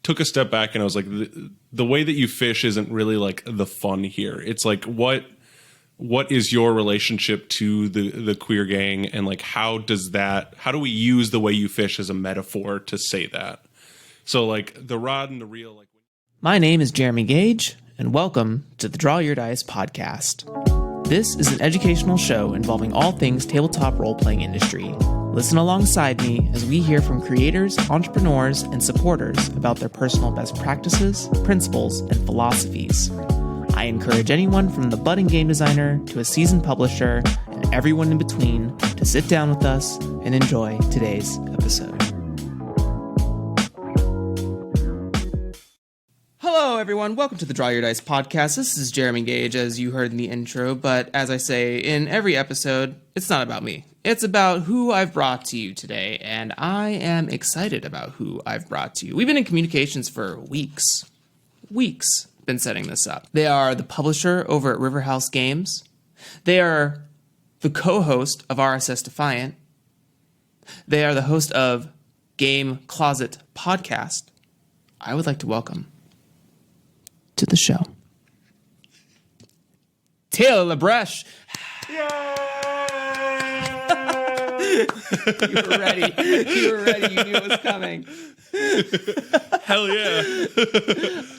took a step back and I was like, the way that you fish isn't really like the fun here. It's like, what is your relationship to the queer gang, and like how do we use the way you fish as a metaphor to say that? So like the rod and the reel. Like, my name is Jeremy Gage, and welcome to the Draw Your Dice podcast. This is an educational show involving all things tabletop role-playing industry. Listen alongside me as we hear from creators, entrepreneurs, and supporters about their personal best practices, principles, and philosophies. I encourage anyone from the budding game designer to a seasoned publisher and everyone in between to sit down with us and enjoy today's episode. Hello, everyone. Welcome to the Draw Your Dice podcast. This is Jeremy Gage, as you heard in the intro, but as I say in every episode, it's not about me. It's about who I've brought to you today, and I am excited about who I've brought to you. We've been in communications for weeks. Been setting this up. They are the publisher over at Riverhouse Games. They are the co-host of RSS Defiant. They are the host of Game Closet Podcast. I would like to welcome to the show Taylor LaBresh. You were ready. You knew it was coming. Hell yeah.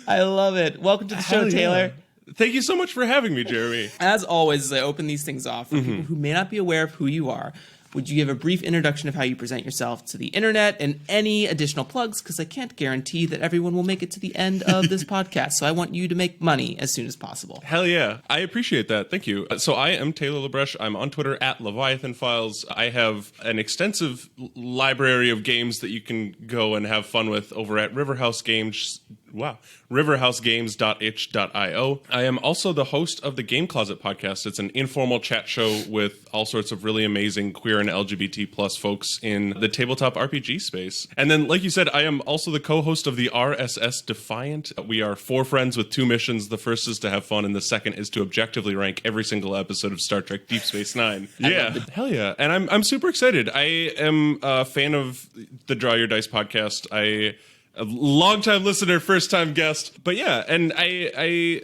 I love it. Welcome to the show, Taylor. Thank you so much for having me, Jeremy. As always, as I open these things off, for people who may not be aware of who you are, would you give a brief introduction of how you present yourself to the internet and any additional plugs? Because I can't guarantee that everyone will make it to the end of this podcast. So I want you to make money as soon as possible. Hell yeah. I appreciate that. Thank you. So I am Taylor LaBresh. I'm on Twitter at Leviathan Files. I have an extensive library of games that you can go and have fun with over at Riverhouse Games. Wow. Riverhousegames.itch.io. I am also the host of the Game Closet podcast. It's an informal chat show with all sorts of really amazing queer and LGBT plus folks in the tabletop RPG space. And then, like you said, I am also the co-host of the RSS Defiant. We are 4 friends with 2 missions. The first is to have fun, and the second is to objectively rank every single episode of Star Trek Deep Space Nine. Yeah. Hell yeah. And I'm super excited. I am a fan of the Draw Your Dice podcast. A long-time listener, first-time guest. But yeah, and I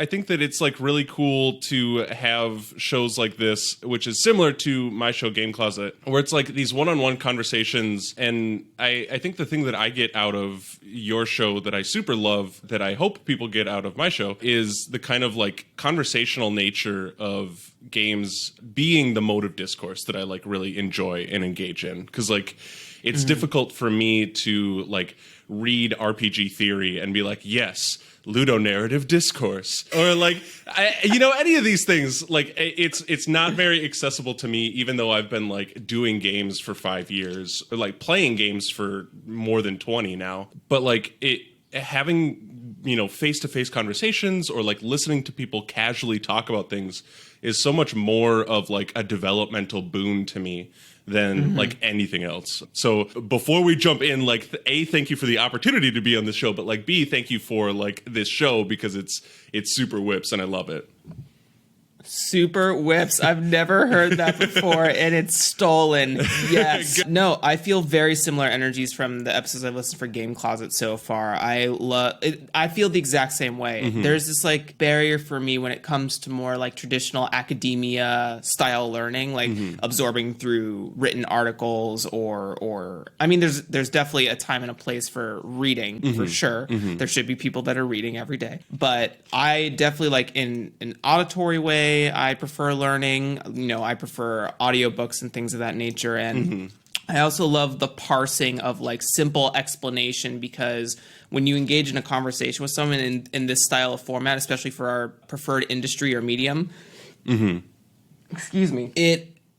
think that it's like really cool to have shows like this, which is similar to my show Game Closet, where it's like these one-on-one conversations. And I think the thing that I get out of your show that I super love, that I hope people get out of my show, is the kind of like conversational nature of games being the mode of discourse that I like really enjoy and engage in. Because like it's difficult for me to like read RPG theory and be like, yes, ludonarrative discourse, or like, any of these things. Like, it's not very accessible to me, even though I've been like doing games for 5 years, or like playing games for more than 20 now. But like having face-to-face conversations or like listening to people casually talk about things is so much more of like a developmental boon to me than like anything else. So before we jump in, like A, thank you for the opportunity to be on this show, but like B, thank you for like this show, because it's super whips and I love it. Super whips. I've never heard that before, and it's stolen. Yes. No, I feel very similar energies from the episodes I've listened for Game Closet so far. I feel the exact same way. There's this like barrier for me when it comes to more like traditional academia style learning, like absorbing through written articles or I mean, there's definitely a time and a place for reading for sure. There should be people that are reading every day, but I definitely like in an auditory way. I prefer learning. I prefer audiobooks and things of that nature. And I also love the parsing of like simple explanation, because when you engage in a conversation with someone in this style of format, especially for our preferred industry or medium, excuse me,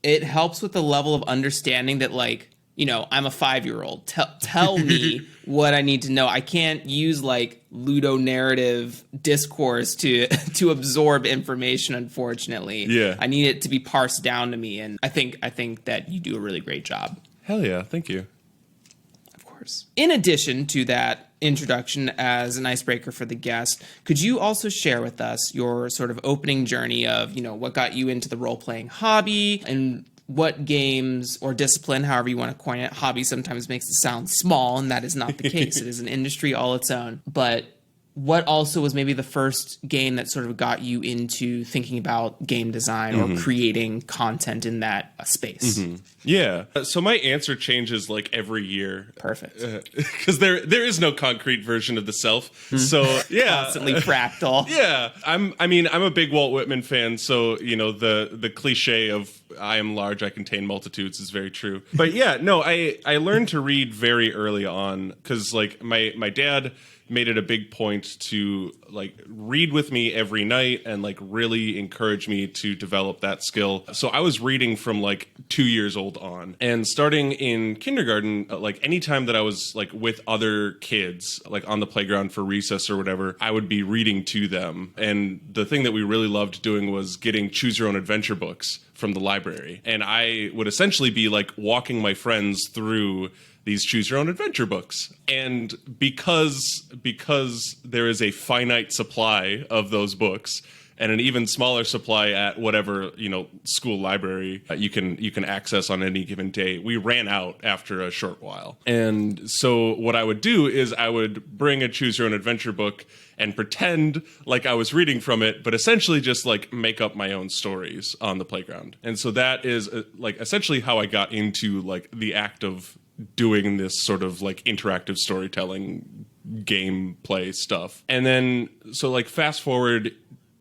it helps with the level of understanding that like, I'm a 5-year-old. Tell me what I need to know. I can't use like ludonarrative discourse to absorb information, unfortunately. Yeah. I need it to be parsed down to me, and I think that you do a really great job. Hell yeah, thank you. Of course. In addition to that introduction as an icebreaker for the guest, could you also share with us your sort of opening journey of, what got you into the role-playing hobby, and what games or discipline, however you want to coin it, hobby sometimes makes it sound small, and that is not the case. It is an industry all its own. But what also was maybe the first game that sort of got you into thinking about game design or creating content in that space? Yeah. So my answer changes like every year. Perfect. Because there is no concrete version of the self. So yeah. Constantly fractal. Yeah. I'm a big Walt Whitman fan, so the cliche of I am large, I contain multitudes is very true. But yeah, no, I learned to read very early on because like my dad made it a big point to like read with me every night and like really encourage me to develop that skill. So I was reading from like 2 years old on, and starting in kindergarten, like anytime that I was like with other kids, like on the playground for recess or whatever, I would be reading to them. And the thing that we really loved doing was getting choose your own adventure books from the library. And I would essentially be like walking my friends through these choose your own adventure books. And because there is a finite supply of those books and an even smaller supply at whatever, school library you can access on any given day, we ran out after a short while. And so what I would do is I would bring a choose your own adventure book and pretend like I was reading from it, but essentially just like make up my own stories on the playground. And so that is like essentially how I got into like the act of doing this sort of like interactive storytelling gameplay stuff. And then so like fast forward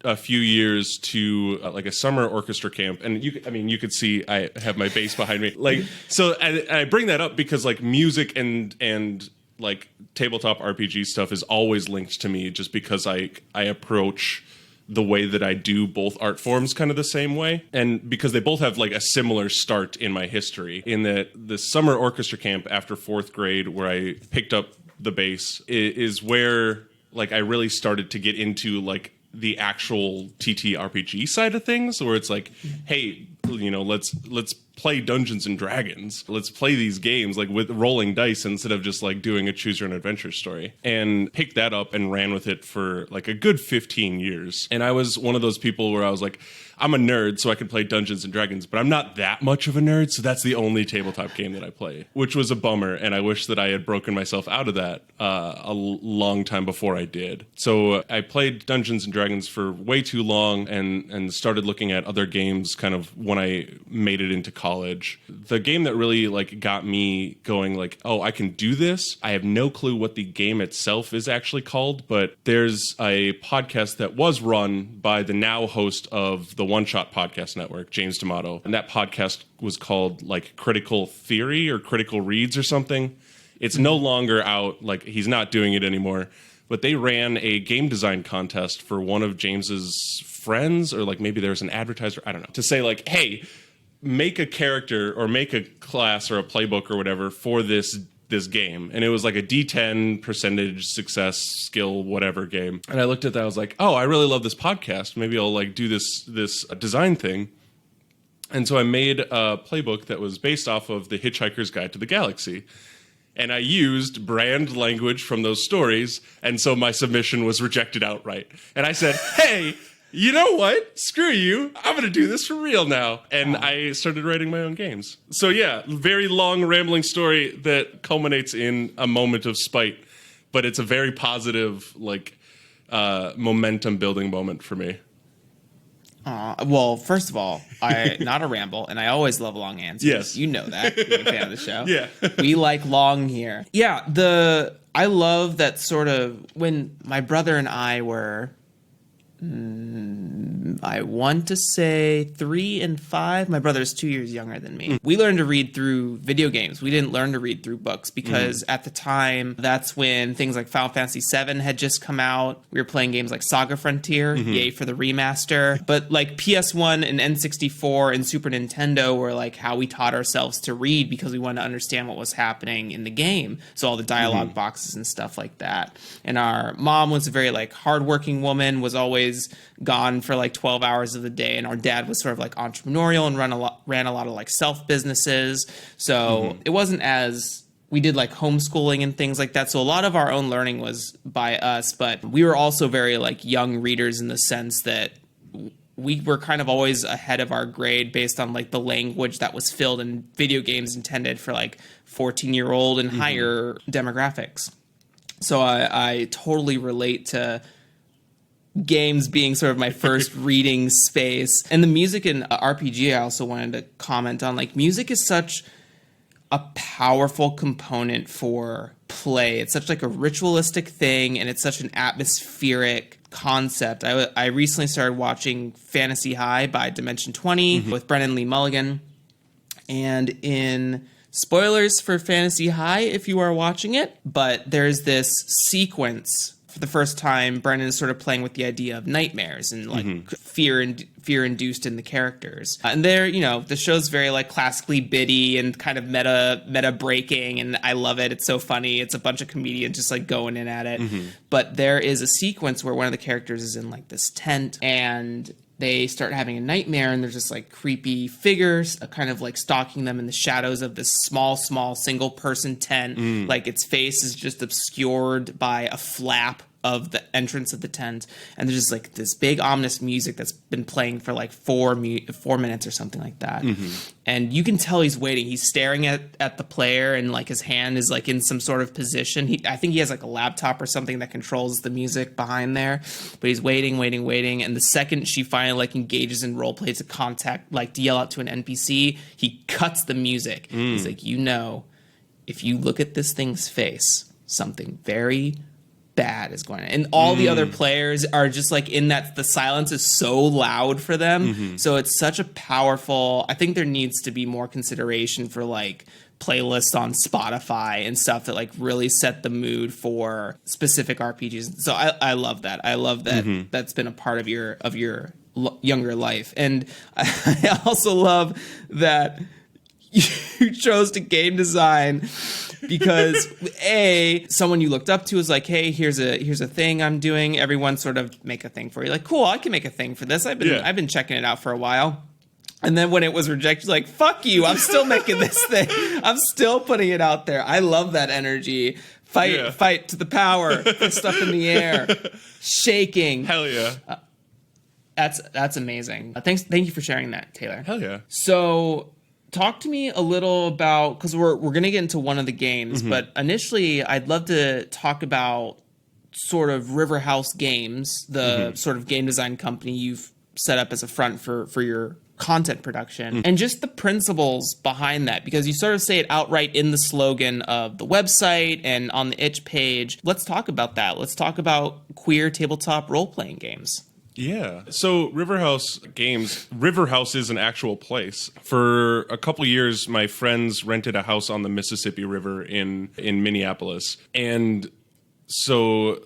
a few years to like a summer orchestra camp, and you could see I have my bass behind me, like, so I bring that up because like music and like tabletop RPG stuff is always linked to me, just because I approach the way that I do both art forms kind of the same way, and because they both have like a similar start in my history, in that the summer orchestra camp after 4th grade where I picked up the bass is where like I really started to get into like the actual TTRPG side of things, where it's like, hey, let's play Dungeons and Dragons. Let's play these games like with rolling dice instead of just like doing a choose your own adventure story. And picked that up and ran with it for like a good 15 years. And I was one of those people where I was like, I'm a nerd, so I can play Dungeons and Dragons, but I'm not that much of a nerd, so that's the only tabletop game that I play, which was a bummer, and I wish that I had broken myself out of that a long time before I did. So I played Dungeons and Dragons for way too long and started looking at other games kind of when I made it into college. The game that really like got me going like, oh, I can do this. I have no clue what the game itself is actually called, but there's a podcast that was run by the now host of the One Shot Podcast Network, James D'Amato. And that podcast was called like Critical Theory or Critical Reads or something. It's no longer out, like he's not doing it anymore. But they ran a game design contest for one of James's friends, or like maybe there's an advertiser, I don't know, to say like, hey, make a character or make a class or a playbook or whatever for this game. And it was like a D10 percentage success skill whatever game. And I looked at that, I was like, oh, I really love this podcast, maybe I'll like do this design thing. And so I made a playbook that was based off of The Hitchhiker's Guide to the Galaxy, and I used brand language from those stories, and so my submission was rejected outright. And I said, hey, you know what? Screw you. I'm going to do this for real now. And I started writing my own games. So yeah, very long, rambling story that culminates in a moment of spite. But it's a very positive, like, momentum building moment for me. Well, first of all, not a ramble, and I always love long answers. Yes. You know that, being a fan of the show. Yeah. We like long here. Yeah, I love that sort of, when my brother and I were, I want to say 3 and 5. My brother's 2 years younger than me. We learned to read through video games. We didn't learn to read through books because at the time, that's when things like Final Fantasy VII had just come out. We were playing games like Saga Frontier, yay for the remaster. But like PS1 and N64 and Super Nintendo were like how we taught ourselves to read, because we wanted to understand what was happening in the game. So all the dialogue boxes and stuff like that. And our mom was a very like hardworking woman, was always gone for like 12 hours of the day, and our dad was sort of like entrepreneurial and ran a lot of like self businesses. So it wasn't as, we did like homeschooling and things like that, so a lot of our own learning was by us, but we were also very like young readers in the sense that we were kind of always ahead of our grade based on like the language that was filled in video games intended for like 14-year-old and higher demographics. So I totally relate to games being sort of my first reading space. And the music in RPG, I also wanted to comment on, like, music is such a powerful component for play. It's such like a ritualistic thing, and it's such an atmospheric concept. I recently started watching Fantasy High by Dimension 20 with Brennan Lee Mulligan. And in spoilers for Fantasy High if you are watching it, but there's this sequence for the first time. Brennan is sort of playing with the idea of nightmares and like fear induced in the characters. And there, you know, the show's very like classically bitty and kind of meta breaking, and I love it. It's so funny. It's a bunch of comedians just like going in at it. But there is a sequence where one of the characters is in like this tent, and they start having a nightmare, and there's just like creepy figures kind of like stalking them in the shadows of this small single person tent. Like its face is just obscured by a flap of the entrance of the tent, and there's just like this big ominous music that's been playing for like 4 minutes or something like that. And you can tell he's waiting. He's staring at the player, and like his hand is like in some sort of position. I think he has like a laptop or something that controls the music behind there, but he's waiting. And the second she finally like engages in role play to contact, like to yell out to an NPC, he cuts the music. He's like, you know, if you look at this thing's face, something very bad is going on. And all the other players are just like in that, the silence is so loud for them. So it's such a powerful, I think there needs to be more consideration for like playlists on Spotify and stuff that like really set the mood for specific RPGs. So I love that. I love that that's been a part of your younger life. And I also love that you chose to game design because someone you looked up to was like, hey, here's a thing I'm doing. Everyone sort of make a thing for you. Like, cool, I can make a thing for this. I've been checking it out for a while. And then when it was rejected, like, fuck you, I'm still making this thing. I'm still putting it out there. I love that energy. Fight to the power, put stuff in the air, shaking. Hell yeah. That's amazing. Thank you for sharing that, Taylor. Hell yeah. So talk to me a little about, because we're going to get into one of the games, but initially I'd love to talk about sort of Riverhouse Games, the sort of game design company you've set up as a front for your content production, and just the principles behind that, because you sort of say it outright in the slogan of the website and on the itch page. Let's talk about that. Let's talk about queer tabletop role-playing games. Yeah. So Riverhouse is an actual place. For a couple years, my friends rented a house on the Mississippi River in Minneapolis. And so,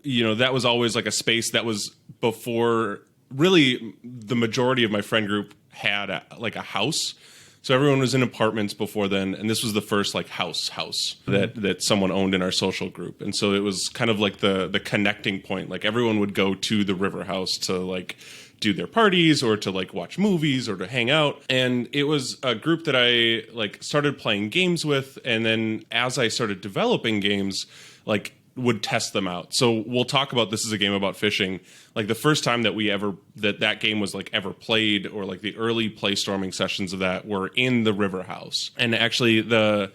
you know, that was always like a space that was before really the majority of my friend group had like a house. So everyone was in apartments before then, and this was the first like house that someone owned in our social group. And so it was kind of like the connecting point. Like everyone would go to the Riverhouse to like do their parties or to like watch movies or to hang out. And it was a group that I like started playing games with, and then as I started developing games, like would test them out. So we'll talk about, this is a game about fishing. Like the first time that that game was like ever played, or like the early play storming sessions of that were in the Riverhouse. And actually the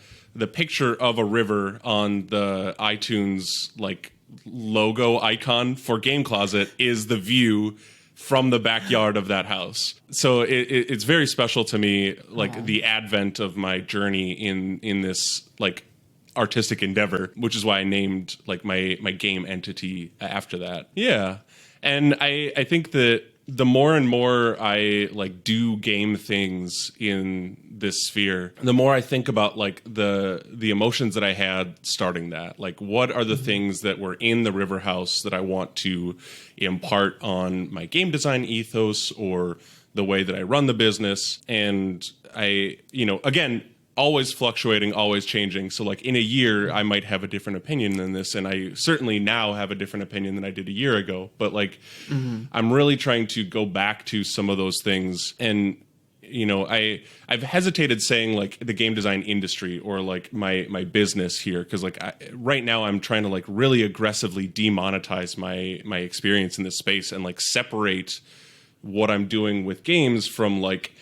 picture of a river on the iTunes like logo icon for Game Closet is the view from the backyard of that house. So it's very special to me, like the advent of my journey in this like artistic endeavor, which is why I named like my game entity after that. Yeah. And I think that the more and more I like do game things in this sphere, the more I think about like the emotions that I had starting that. Like, what are the things that were in the Riverhouse that I want to impart on my game design ethos or the way that I run the business? And I, you know, again, always fluctuating, always changing. So like in a year, I might have a different opinion than this. And I certainly now have a different opinion than I did a year ago. But like, I'm really trying to go back to some of those things. And, you know, I've hesitated saying like the game design industry or like my business here. Cause like right now I'm trying to like really aggressively demonetize my experience in this space and like separate what I'm doing with games from like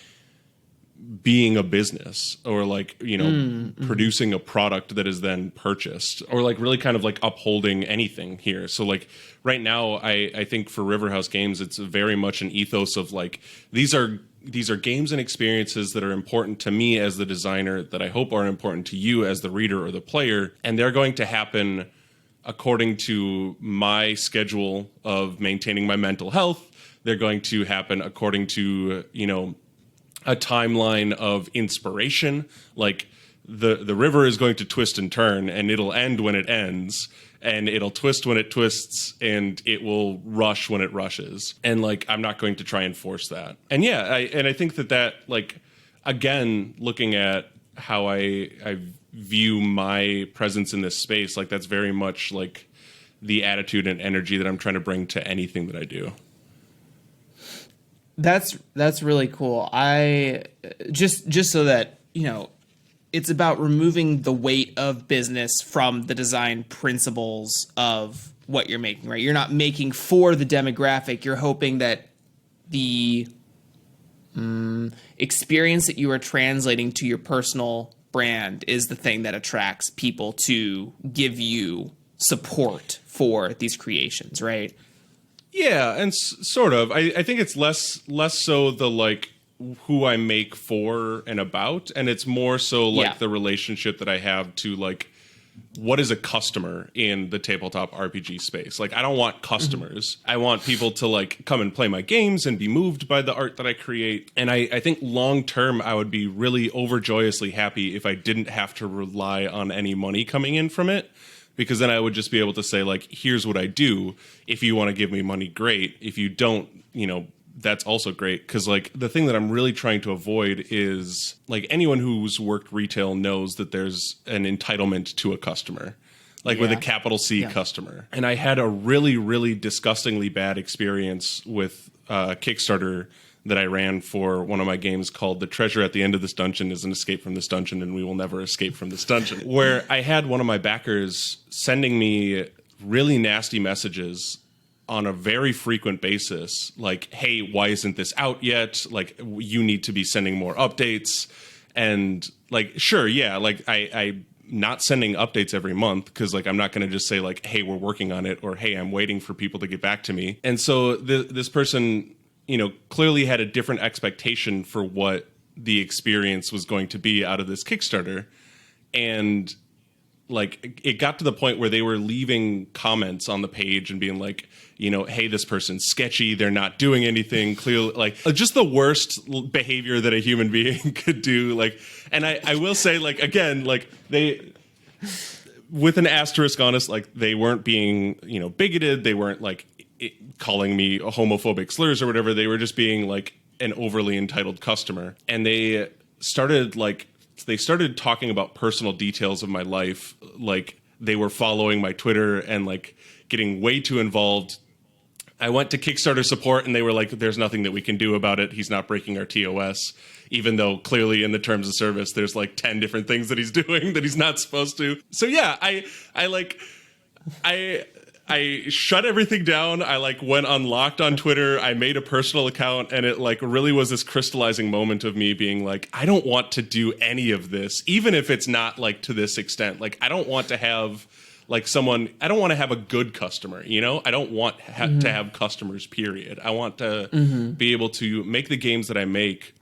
being a business or like, you know, producing a product that is then purchased, or like really kind of like upholding anything here. So like right now, I think for Riverhouse Games, it's very much an ethos of like, these are games and experiences that are important to me as the designer, that I hope are important to you as the reader or the player. And they're going to happen according to my schedule of maintaining my mental health. They're going to happen according to, you know, a timeline of inspiration. Like the river is going to twist and turn, and it'll end when it ends, and it'll twist when it twists, and it will rush when it rushes. And like, I'm not going to try and force that. And yeah, I think that like, again, looking at how I view my presence in this space, like that's very much like the attitude and energy that I'm trying to bring to anything that I do. That's really cool. I just so that, you know, it's about removing the weight of business from the design principles of what you're making, right? You're not making for the demographic. You're hoping that the experience that you are translating to your personal brand is the thing that attracts people to give you support for these creations, right? Yeah, and sort of. I think it's less so the like who I make for and about, and it's more so like the relationship that I have to like what is a customer in the tabletop RPG space. Like, I don't want customers. I want people to like come and play my games and be moved by the art that I create. And I think long term, I would be really overjoyously happy if I didn't have to rely on any money coming in from it. Because then I would just be able to say, like, here's what I do. If you want to give me money, great. If you don't, you know, that's also great. Because, like, the thing that I'm really trying to avoid is, like, anyone who's worked retail knows that there's an entitlement to a customer. Like, with a capital C customer. And I had a really, really disgustingly bad experience with Kickstarter that I ran for one of my games called The Treasure at the End of This Dungeon is an Escape from This Dungeon, and we will never escape from this dungeon. Where I had one of my backers sending me really nasty messages on a very frequent basis, like, hey, why isn't this out yet? Like, you need to be sending more updates. And like, sure, yeah, like I not sending updates every month because like I'm not going to just say like, hey, we're working on it, or hey, I'm waiting for people to get back to me. And so this person, you know, clearly had a different expectation for what the experience was going to be out of this Kickstarter. And like, it got to the point where they were leaving comments on the page and being like, you know, hey, this person's sketchy. They're not doing anything clearly, like just the worst behavior that a human being could do. Like, and I will say, like, again, like they, with an asterisk on us, like they weren't being, you know, bigoted. They weren't like calling me homophobic slurs or whatever. They were just being like an overly entitled customer. And they started talking about personal details of my life. Like they were following my Twitter and like getting way too involved. I went to Kickstarter support and they were like, there's nothing that we can do about it. He's not breaking our TOS, even though clearly in the terms of service, there's like 10 different things that he's doing that he's not supposed to. So yeah, I shut everything down. I like went unlocked on Twitter. I made a personal account, and it like really was this crystallizing moment of me being like, I don't want to do any of this, even if it's not like to this extent. Like, I don't want to have like I don't want to have a good customer, you know? I don't want to have customers, period. I want to be able to make the games that I make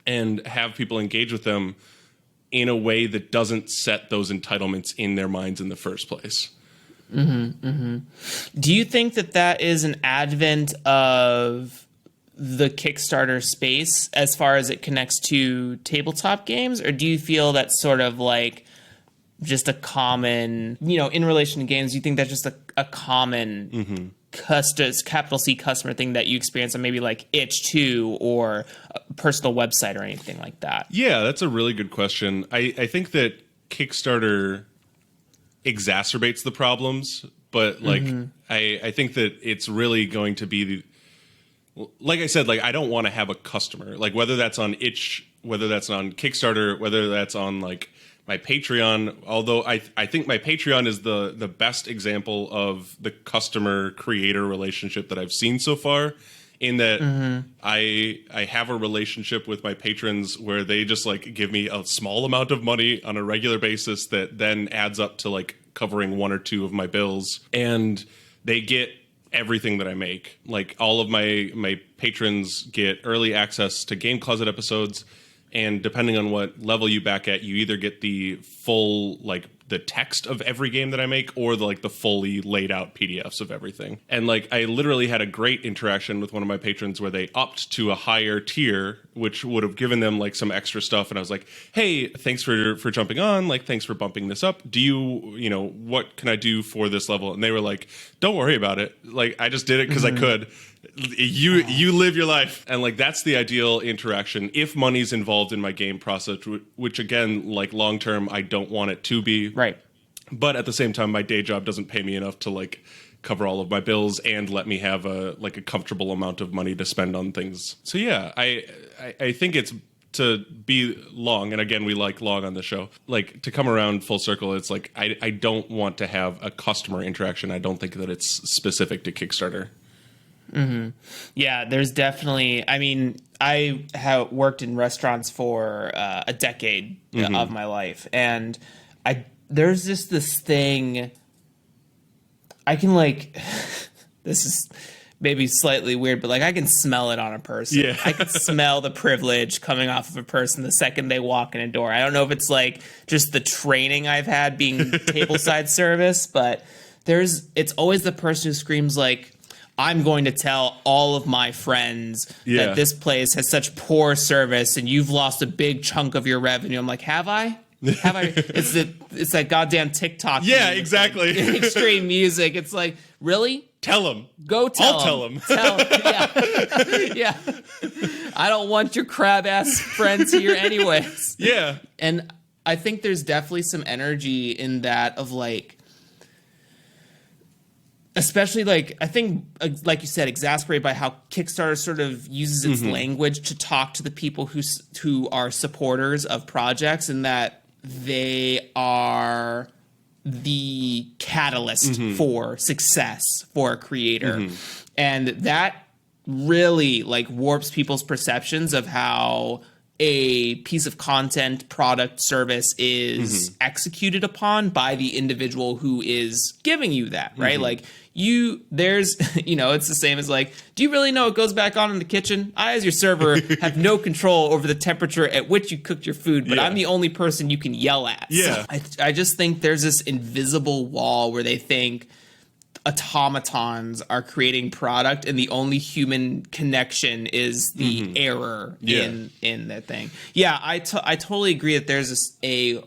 and have people engage with them in a way that doesn't set those entitlements in their minds in the first place. Do you think that is an advent of the Kickstarter space as far as it connects to tabletop games, or do you feel that's sort of like just a common, you know, in relation to games, do you think that's just a common capital C customer thing that you experience on maybe like itch.to or a personal website or anything like that? Yeah, that's a really good question. I think that Kickstarter exacerbates the problems, but like I think that it's really going to be like I said, like I don't want to have a customer, like whether that's on itch, whether that's on Kickstarter, whether that's on like my Patreon, although I think my Patreon is the best example of the customer creator relationship that I've seen so far, in that I have a relationship with my patrons where they just like give me a small amount of money on a regular basis that then adds up to like covering one or two of my bills, and they get everything that I make. Like all of my patrons get early access to Game Closet episodes, and depending on what level you back at, you either get the full like the text of every game that I make, or the fully laid out PDFs of everything. And like I literally had a great interaction with one of my patrons where they upped to a higher tier, which would have given them like some extra stuff. And I was like, hey, thanks for jumping on. Like, thanks for bumping this up. Do you know, what can I do for this level? And they were like, don't worry about it. Like, I just did it because I could. You live your life. And like that's the ideal interaction if money's involved in my game process, which again, like long term I don't want it to be. Right. But at the same time, my day job doesn't pay me enough to like cover all of my bills and let me have a comfortable amount of money to spend on things. So yeah, I think it's to be long, and again we like long on the show, like to come around full circle, it's like I don't want to have a customer interaction. I don't think that it's specific to Kickstarter. Mm-hmm. Yeah, there's definitely, I mean, I have worked in restaurants for a decade of my life, and there's just this thing I can like this is maybe slightly weird, but like I can smell it on a person. Yeah. I can smell the privilege coming off of a person the second they walk in a door. I don't know if it's like just the training I've had being tableside service, but it's always the person who screams like, I'm going to tell all of my friends that this place has such poor service and you've lost a big chunk of your revenue. I'm like, have I? Have I? It's that goddamn TikTok. Yeah, exactly. Like, extreme music. It's like, really? Tell them. Go tell I'll them. tell them. Yeah. I don't want your crab ass friends here anyways. Yeah. And I think there's definitely some energy in that of like, especially like, I think, like you said, exasperated by how Kickstarter sort of uses its language to talk to the people who are supporters of projects, and that they are the catalyst for success for a creator. And that really like warps people's perceptions of how a piece of content, product, service is executed upon by the individual who is giving you that, right? Like there's, it's the same as like, do you really know what goes back on in the kitchen? I, as your server, have no control over the temperature at which you cooked your food, but I'm the only person you can yell at. Yeah. So I just think there's this invisible wall where they think automatons are creating product and the only human connection is the error in that thing. Yeah, I totally agree that there's a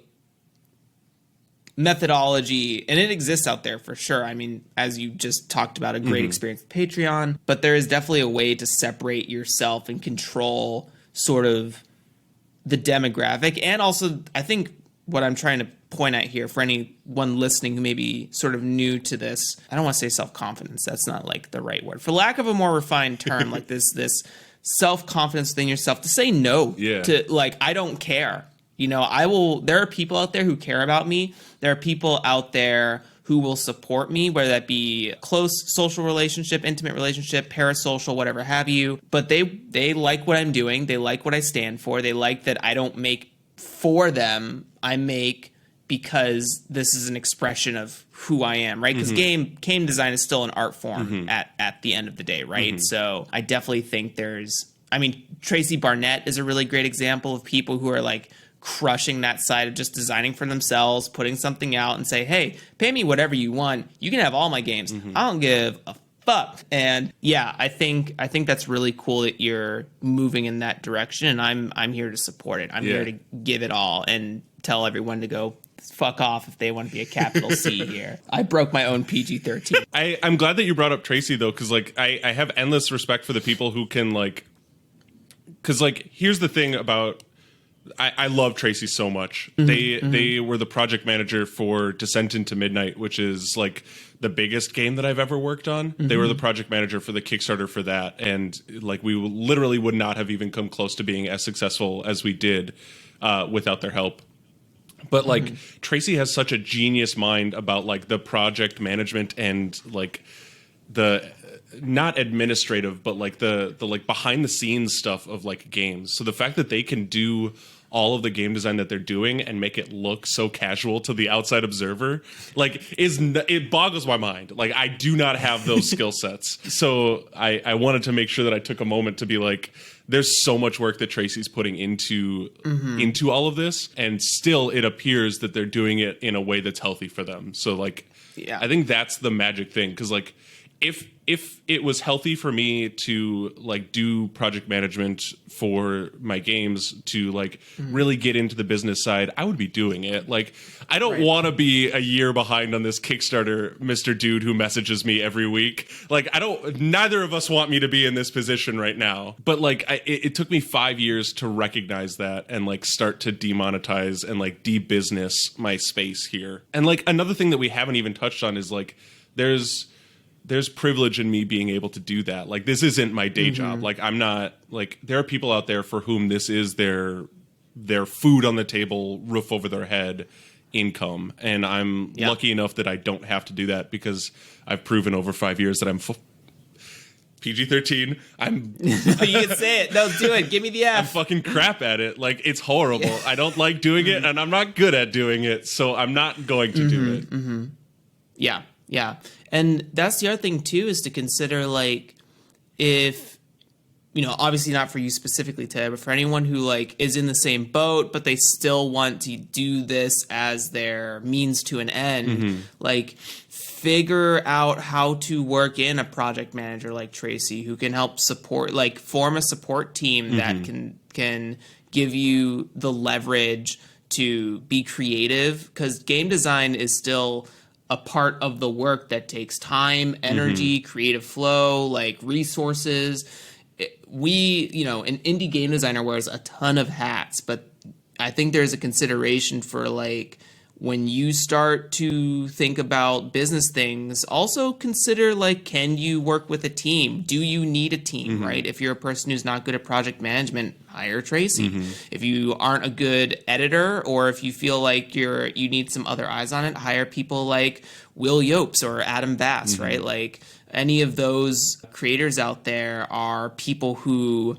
methodology, and it exists out there for sure. I mean, as you just talked about, a great experience with Patreon, but there is definitely a way to separate yourself and control sort of the demographic. And also, I think what I'm trying to point at here for anyone listening who may be sort of new to this, I don't want to say self-confidence. That's not like the right word. For lack of a more refined term, like this self-confidence within yourself to say no to like, I don't care. There are people out there who care about me. There are people out there who will support me, whether that be close social relationship, intimate relationship, parasocial, whatever have you. But they like what I'm doing. They like what I stand for. They like that I don't make for them. I make because this is an expression of who I am, right? Because game design is still an art form at the end of the day, right? So I definitely think Tracy Barnett is a really great example of people who are like crushing that side of just designing for themselves, putting something out and say, hey, pay me whatever you want. You can have all my games. I don't give a fuck. And yeah, I think that's really cool that you're moving in that direction, and I'm here to support it. I'm here to give it all and tell everyone to go fuck off if they want to be a capital C here. I broke my own PG-13. I'm glad that you brought up Tracy though, because like I have endless respect for the people who can like, because like here's the thing about I love Tracy so much. They were the project manager for Descent into Midnight, which is like the biggest game that I've ever worked on. They were the project manager for the Kickstarter for that, and like we literally would not have even come close to being as successful as we did without their help. But like Tracy has such a genius mind about like the project management and like the not administrative, but like the like behind the scenes stuff of like games. So the fact that they can do all of the game design that they're doing and make it look so casual to the outside observer, like it boggles my mind. Like I do not have those skill sets. So I wanted to make sure that I took a moment to be like, there's so much work that Tracy's putting into all of this, and still it appears that they're doing it in a way that's healthy for them. So like, yeah, I think that's the magic thing. Cause like, if it was healthy for me to like do project management for my games, to like really get into the business side, I would be doing it. Like, I don't want to be a year behind on this Kickstarter, Mr. Dude who messages me every week. Like, neither of us want me to be in this position right now. But like, it took me 5 years to recognize that and like start to demonetize and like de-business my space here. And like, another thing that we haven't even touched on is like, there's privilege in me being able to do that. Like, this isn't my day job. Like, I'm not like, there are people out there for whom this is their food on the table, roof over their head income. And I'm lucky enough that I don't have to do that, because I've proven over 5 years that I'm PG-13. You can say it. No, do it. Give me the F. I'm fucking crap at it. Like, it's horrible. I don't like doing it, and I'm not good at doing it. So I'm not going to do it. Yeah. Yeah. And that's the other thing too, is to consider, like, if, you know, obviously not for you specifically, Ted, but for anyone who like is in the same boat, but they still want to do this as their means to an end, like, figure out how to work in a project manager like Tracy, who can help support, like, form a support team that can give you the leverage to be creative, because game design is still a part of the work that takes time, energy, creative flow, like resources. You know, an indie game designer wears a ton of hats, but I think there's a consideration for, like, when you start to think about business things, also consider, like, can you work with a team? Do you need a team, right? If you're a person who's not good at project management, hire Tracy. If you aren't a good editor, or if you feel like you need some other eyes on it, hire people like Will Yopes or Adam Bass, right? Like, any of those creators out there are people who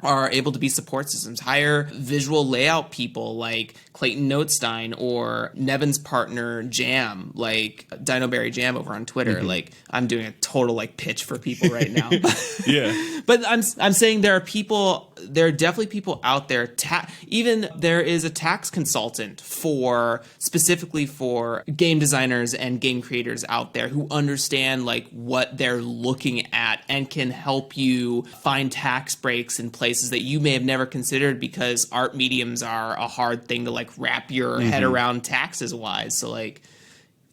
are able to be support systems. Hire visual layout people like Clayton Notestein, or Nevin's partner Jam, like Dinoberry Jam over on Twitter. Like, I'm doing a total like pitch for people right now. Yeah. But I'm saying there are definitely people out there. Even there is a tax consultant specifically for game designers and game creators out there who understand like what they're looking at and can help you find tax breaks in places that you may have never considered, because art mediums are a hard thing to like wrap your head around taxes wise. So like,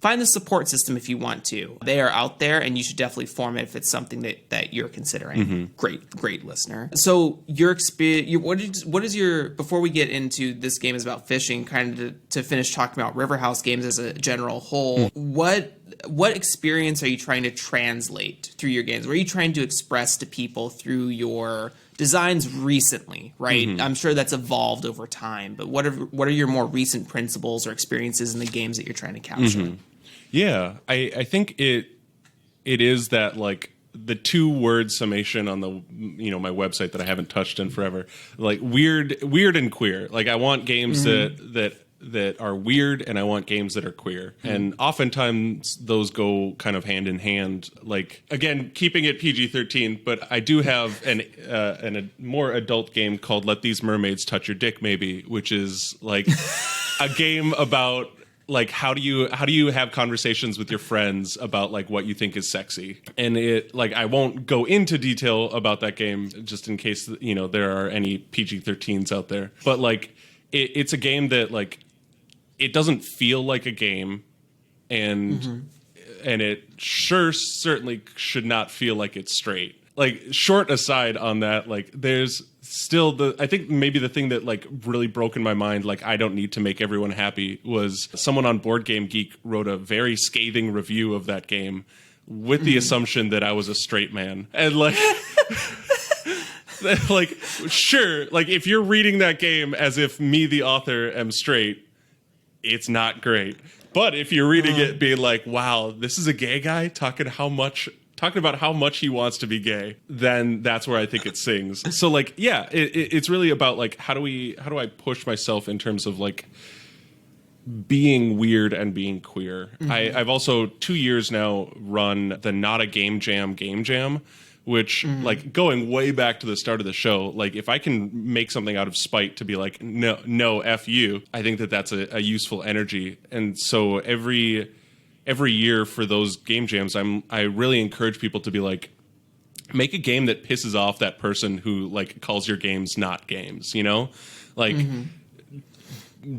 find the support system if you want to. They are out there, and you should definitely form it if it's something that you're considering. Great listener. So your experience, what is your, before we get into this game is about fishing, kind of to finish talking about Riverhouse games as a general whole, what experience are you trying to translate through your games? What are you trying to express to people through your designs recently, right? I'm sure that's evolved over time, but what are your more recent principles or experiences in the games that you're trying to capture? Yeah, I think it is that, like, the 2-word summation on the, you know, my website that I haven't touched in forever, like weird and queer. Like, I want games that are weird, and I want games that are queer. And oftentimes those go kind of hand in hand. Like, again, keeping it PG-13, but I do have a more adult game called Let These Mermaids Touch Your Dick Maybe, which is like a game about like how do you have conversations with your friends about like what you think is sexy. And it, like, I won't go into detail about that game just in case, you know, there are any PG-13s out there. But like, it's a game that, like, it doesn't feel like a game, and it certainly should not feel like it's straight. Like, short aside on that, like, there's still I think maybe the thing that like really broke in my mind, like, I don't need to make everyone happy, was someone on Board Game Geek wrote a very scathing review of that game with the assumption that I was a straight man. And like, like, sure, like, if you're reading that game as if me, the author, am straight, it's not great. But if you're reading it being like, wow, this is a gay guy talking how much talking about how much he wants to be gay, then that's where I think it sings. So like, yeah, it's really about like, how do I push myself in terms of like being weird and being queer. I've also 2 years now run the Not a Game Jam, which like going way back to the start of the show, like if I can make something out of spite to be like, no, F you, I think that that's a useful energy. And so every year for those game jams, I really encourage people to be like, make a game that pisses off that person who like calls your games not games, you know? Like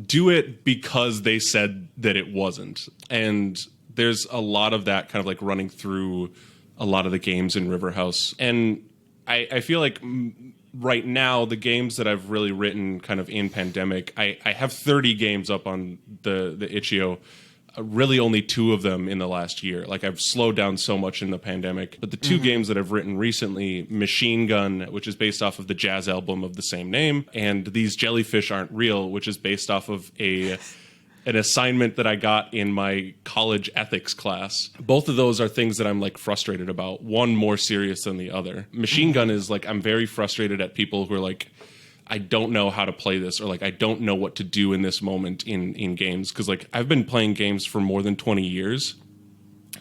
do it because they said that it wasn't. And there's a lot of that kind of like running through a lot of the games in Riverhouse. And I feel like right now, the games that I've really written kind of in pandemic, I have 30 games up on the itch.io. Really only 2 of them in the last year. Like I've slowed down so much in the pandemic. But the 2 games that I've written recently, Machine Gun, which is based off of the jazz album of the same name, and These Jellyfish Aren't Real, which is based off of an assignment that I got in my college ethics class. Both of those are things that I'm like frustrated about, one more serious than the other. Machine Gun is like, I'm very frustrated at people who are like, I don't know how to play this, or like I don't know what to do in this moment in games, because like I've been playing games for more than 20 years,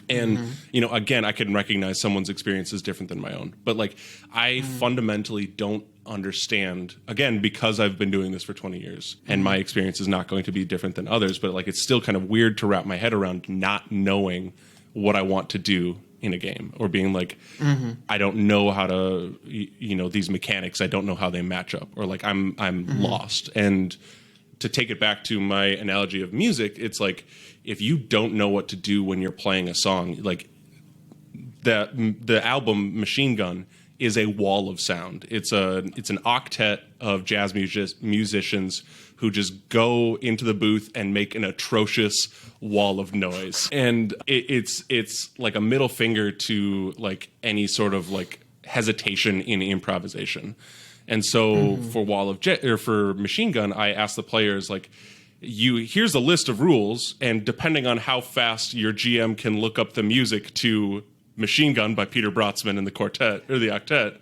and you know, again, I can recognize someone's experience is different than my own, but like I fundamentally don't understand, again, because I've been doing this for 20 years and my experience is not going to be different than others, but like it's still kind of weird to wrap my head around not knowing what I want to do in a game, or being like, I don't know how to, you know, these mechanics, I don't know how they match up, or like I'm lost. And to take it back to my analogy of music, it's like, if you don't know what to do when you're playing a song, like the album Machine Gun is a wall of sound. It's an octet of jazz musicians who just go into the booth and make an atrocious wall of noise. And it's like a middle finger to like any sort of like hesitation in improvisation. And so for Machine Gun, I asked the players like, here's a list of rules, and depending on how fast your GM can look up the music to Machine Gun by Peter Brotzman and the quartet or the octet,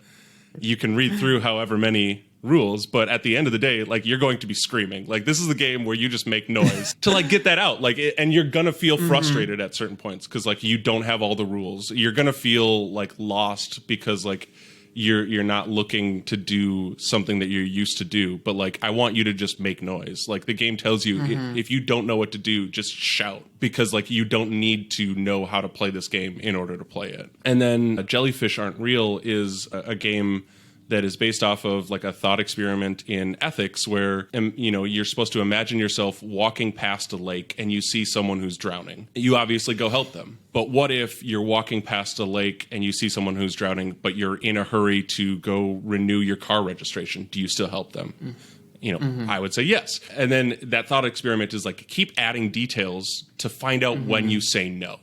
you can read through however many rules, but at the end of the day, like, you're going to be screaming. Like, this is the game where you just make noise to like get that out. Like, and you're gonna feel frustrated at certain points because like you don't have all the rules. You're gonna feel like lost because like you're not looking to do something that you're used to do. But like, I want you to just make noise. Like, the game tells you if you don't know what to do, just shout, because like you don't need to know how to play this game in order to play it. And then Jellyfish Aren't Real is a game that is based off of like a thought experiment in ethics where, you know, you're supposed to imagine yourself walking past a lake and you see someone who's drowning. You obviously go help them. But what if you're walking past a lake and you see someone who's drowning, but you're in a hurry to go renew your car registration? Do you still help them? You know, I would say yes. And then that thought experiment is like, keep adding details to find out when you say no.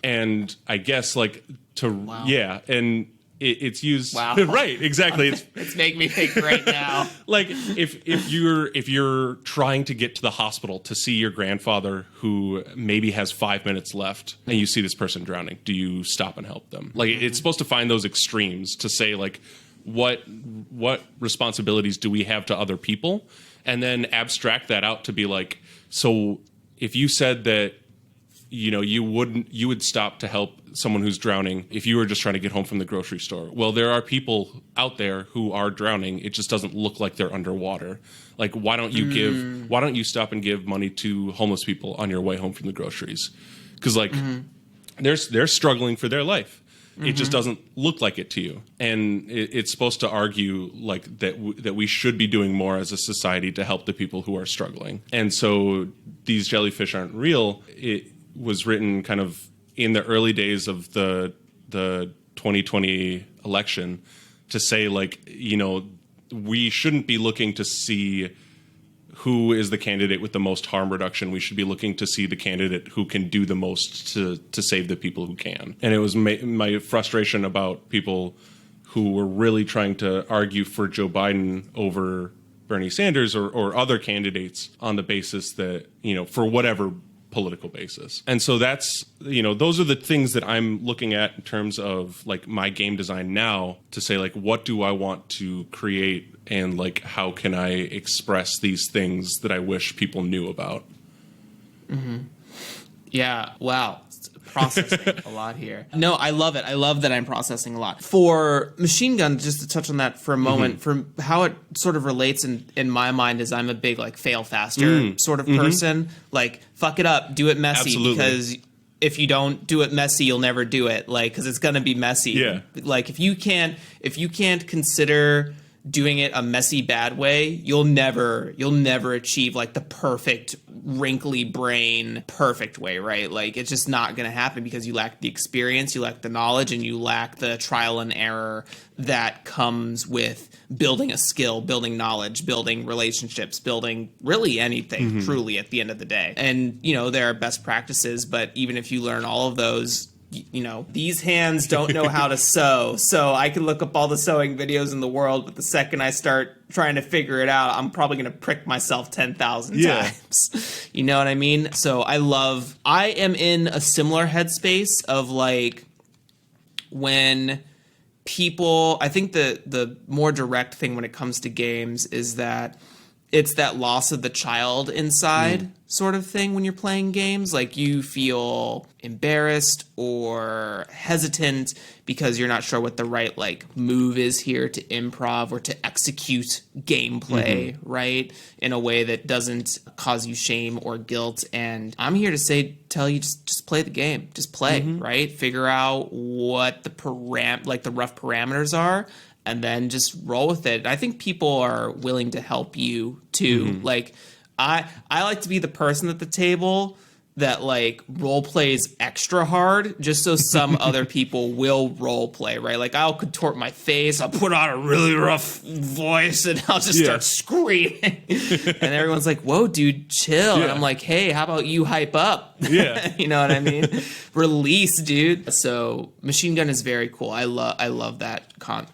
And I guess like and it's used right, exactly. It's making me think right now. Like, if you're trying to get to the hospital to see your grandfather who maybe has 5 minutes left, and you see this person drowning, do you stop and help them? Like, it's supposed to find those extremes to say like, what responsibilities do we have to other people, and then abstract that out to be like, so if you said that, you know, you would stop to help someone who's drowning if you were just trying to get home from the grocery store. Well, there are people out there who are drowning. It just doesn't look like they're underwater. Like, why don't you stop and give money to homeless people on your way home from the groceries? Because like they're struggling for their life. It just doesn't look like it to you. And it's supposed to argue like that we should be doing more as a society to help the people who are struggling. And so These Jellyfish Aren't Real, it was written kind of in the early days of the 2020 election to say like, you know, we shouldn't be looking to see who is the candidate with the most harm reduction. We should be looking to see the candidate who can do the most to save the people who can. And it was my frustration about people who were really trying to argue for Joe Biden over Bernie Sanders or other candidates on the basis that, you know, for whatever political basis. And so that's, those are the things that I'm looking at in terms of like my game design now, to say like, what do I want to create, and like, how can I express these things that I wish people knew about? Mm-hmm. Yeah. Wow. Processing a lot here. No, I love it. I love that I'm processing a lot. For Machine Gun, just to touch on that for a moment, for how it sort of relates in my mind is I'm a big like fail faster sort of person. Like, fuck it up, do it messy. Absolutely. Because if you don't do it messy, you'll never do it. Like, because it's gonna be messy. Yeah. Like if you can't consider doing it a messy bad way, you'll never achieve like the perfect wrinkly brain perfect way, right? Like, it's just not going to happen because you lack the experience, you lack the knowledge, and you lack the trial and error that comes with building a skill, building knowledge, building relationships, building really anything truly at the end of the day. And there are best practices, but even if you learn all of those, these hands don't know how to sew. So I can look up all the sewing videos in the world, but the second I start trying to figure it out, I'm probably going to prick myself 10,000 times. You know what I mean? So I am in a similar headspace of like, when people, I think the more direct thing when it comes to games is that it's that loss of the child inside sort of thing when you're playing games. Like, you feel embarrassed or hesitant because you're not sure what the right like move is here to improv or to execute gameplay, right? In a way that doesn't cause you shame or guilt. And I'm here to tell you, just play the game. Just play, right? Figure out what the rough parameters are, and then just roll with it. I think people are willing to help you too. Like, I like to be the person at the table that like role plays extra hard just so some other people will role play, right? Like, I'll contort my face, I'll put on a really rough voice, and I'll just start screaming. And everyone's like, whoa, dude, chill. And I'm like, hey, how about you hype up? Yeah. You know what I mean? Release, dude. So Machine Gun is very cool. I love that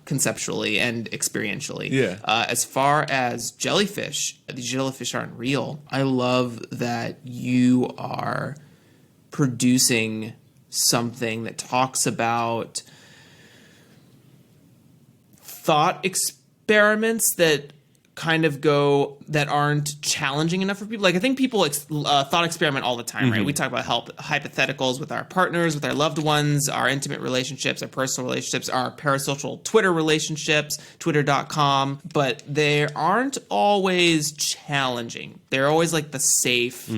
conceptually and experientially. Yeah. As far as Jellyfish, these jellyfish aren't real. I love that you are producing something that talks about thought experiments that kind of that aren't challenging enough for people. Like, I think people thought experiment all the time, right? We talk about hypotheticals with our partners, with our loved ones, our intimate relationships, our personal relationships, our parasocial Twitter relationships, twitter.com, but they aren't always challenging. They're always like the safe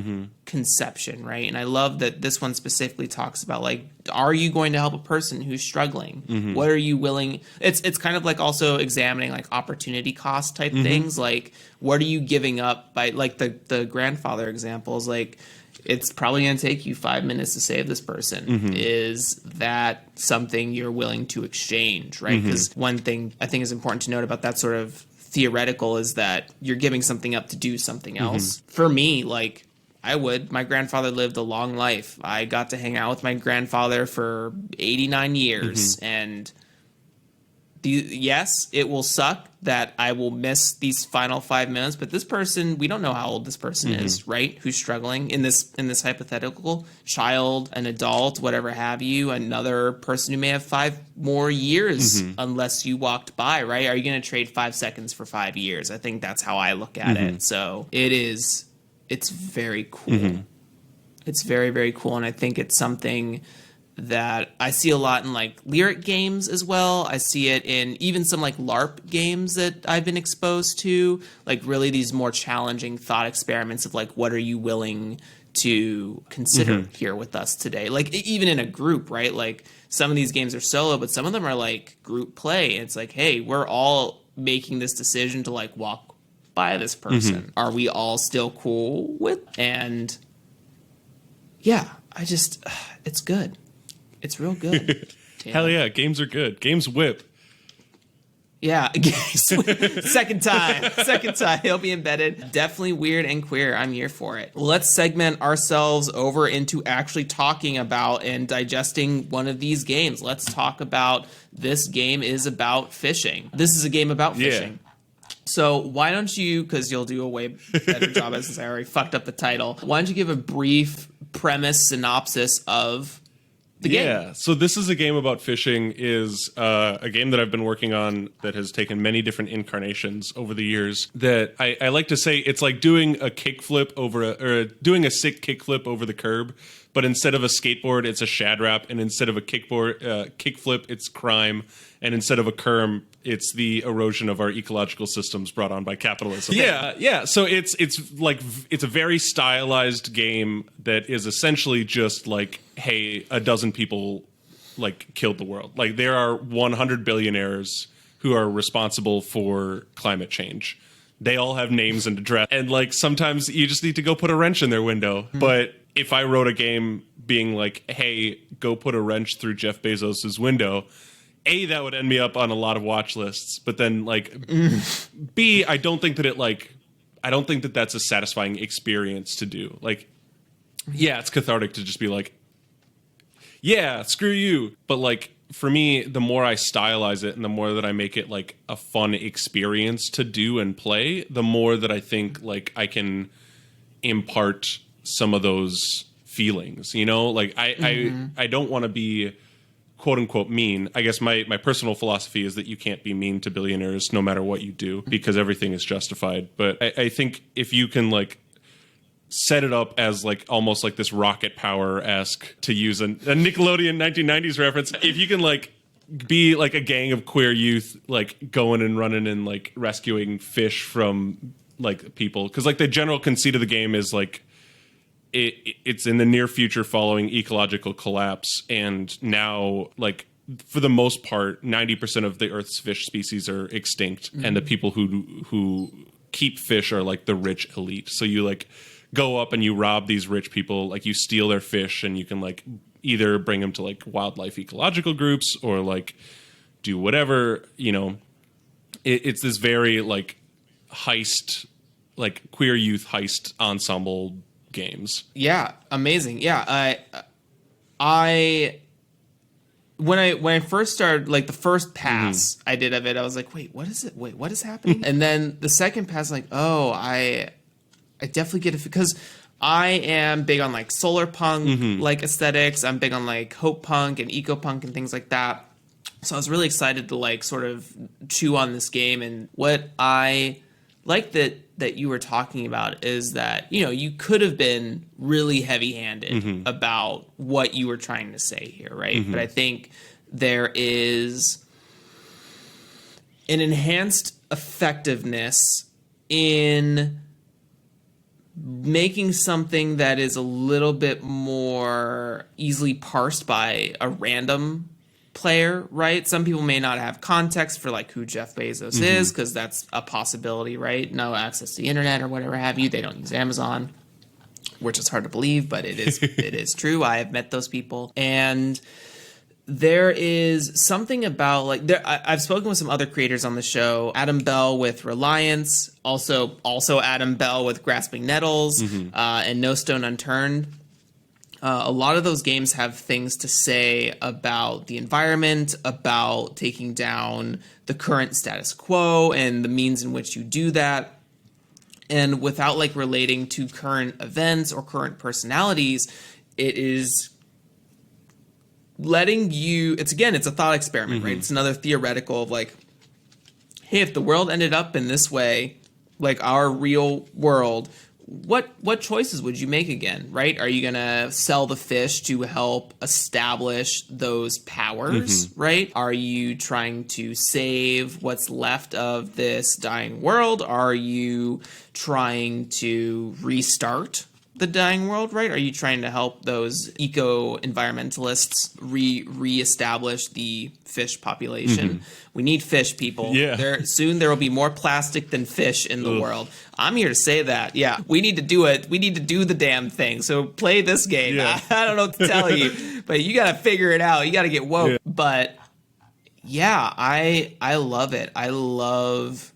conception, right? And I love that this one specifically talks about like, are you going to help a person who's struggling? What are you willing? It's kind of like also examining like opportunity cost type things. Like, what are you giving up by like the grandfather examples? Like, it's probably going to take you 5 minutes to save this person. Is that something you're willing to exchange, right? Because one thing I think is important to note about that sort of theoretical is that you're giving something up to do something else. For me, like, my grandfather lived a long life. I got to hang out with my grandfather for 89 years. And yes, it will suck that I will miss these final 5 minutes, but this person, we don't know how old this person is, right? Who's struggling in this hypothetical child, an adult, whatever have you, another person who may have 5 more years unless you walked by, right? Are you going to trade 5 seconds for 5 years? I think that's how I look at it. So it's very cool. It's very, very cool. And I think it's something that I see a lot in like lyric games as well. I see it in even some like LARP games that I've been exposed to, like really these more challenging thought experiments of like, what are you willing to consider here with us today? Like even in a group, right? Like some of these games are solo, but some of them are like group play. It's like, hey, we're all making this decision to like walk by this person. Are we all still cool with? And yeah, it's good. It's real good. Hell yeah, games are good. Games whip. Yeah, second time. He'll be embedded. Definitely weird and queer. I'm here for it. Let's segment ourselves over into actually talking about and digesting one of these games. Let's talk about this game is about fishing. This is a game about fishing. So why don't you, because you'll do a way better job since I already fucked up the title, why don't you give a brief premise synopsis of the game. Yeah, so this is a game about fishing, is a game that I've been working on that has taken many different incarnations over the years. That I like to say it's like doing a kickflip doing a sick kickflip over the curb, but instead of a skateboard, it's a shad wrap, and instead of a kickflip, it's crime, and instead of a kerm, it's the erosion of our ecological systems brought on by capitalism. Yeah. So it's a very stylized game that is essentially just like, hey, a dozen people like killed the world. Like there are 100 billionaires who are responsible for climate change. They all have names and address, and like sometimes you just need to go put a wrench in their window. Mm-hmm. But if I wrote a game being like, hey, go put a wrench through Jeff Bezos's window, A, that would end me up on a lot of watch lists, but then like B, I don't think that that's a satisfying experience to do. Like, yeah, it's cathartic to just be like, yeah, screw you. But like for me, the more I stylize it and the more that I make it like a fun experience to do and play, the more that I think like I can impart some of those feelings, you know? Like I don't want to be quote unquote mean. I guess my personal philosophy is that you can't be mean to billionaires no matter what you do, because everything is justified. But I think if you can like set it up as like almost like this Rocket Power-esque, to use a Nickelodeon 1990s reference, if you can like be like a gang of queer youth like going and running and like rescuing fish from like people, because like the general conceit of the game is like it's in the near future following ecological collapse, and now like for the most part 90% of the Earth's fish species are extinct, and the people who keep fish are like the rich elite. So you like go up and you rob these rich people, like you steal their fish, and you can like either bring them to like wildlife ecological groups or like do whatever, you know. It's this very like heist, like queer youth heist ensemble games. Yeah, amazing. Yeah, I when I first started, like the first pass I did of it, I was like, wait, what is it? Wait, what is happening? And then the second pass, like, oh, I definitely get it, because I am big on like solar punk like aesthetics. I'm big on like hope punk and eco punk and things like that. So I was really excited to like sort of chew on this game. And what I like that you were talking about is that, you know, you could have been really heavy-handed about what you were trying to say here, right? But I think there is an enhanced effectiveness in making something that is a little bit more easily parsed by a random player, right? Some people may not have context for like who Jeff Bezos is, because that's a possibility, right? No access to the internet or whatever have you. They don't use Amazon, which is hard to believe, but it is it is true. I have met those people. And there is something about like I've spoken with some other creators on the show. Adam Bell with Reliance, also Adam Bell with Grasping Nettles, and No Stone Unturned. A lot of those games have things to say about the environment, about taking down the current status quo and the means in which you do that. And without like relating to current events or current personalities, it is letting you, it's a thought experiment, right? It's another theoretical of like, hey, if the world ended up in this way, like our real world, what choices would you make again, right? Are you going to sell the fish to help establish those powers, right? Are you trying to save what's left of this dying world? Are you trying to restart the dying world, right? Are you trying to help those eco-environmentalists reestablish the fish population? We need fish, people. Yeah. Soon there will be more plastic than fish in the world. I'm here to say that. Yeah, we need to do it. We need to do the damn thing. So play this game. Yeah. I don't know what to tell you, but you got to figure it out. You got to get woke. Yeah. But yeah, I love it. I love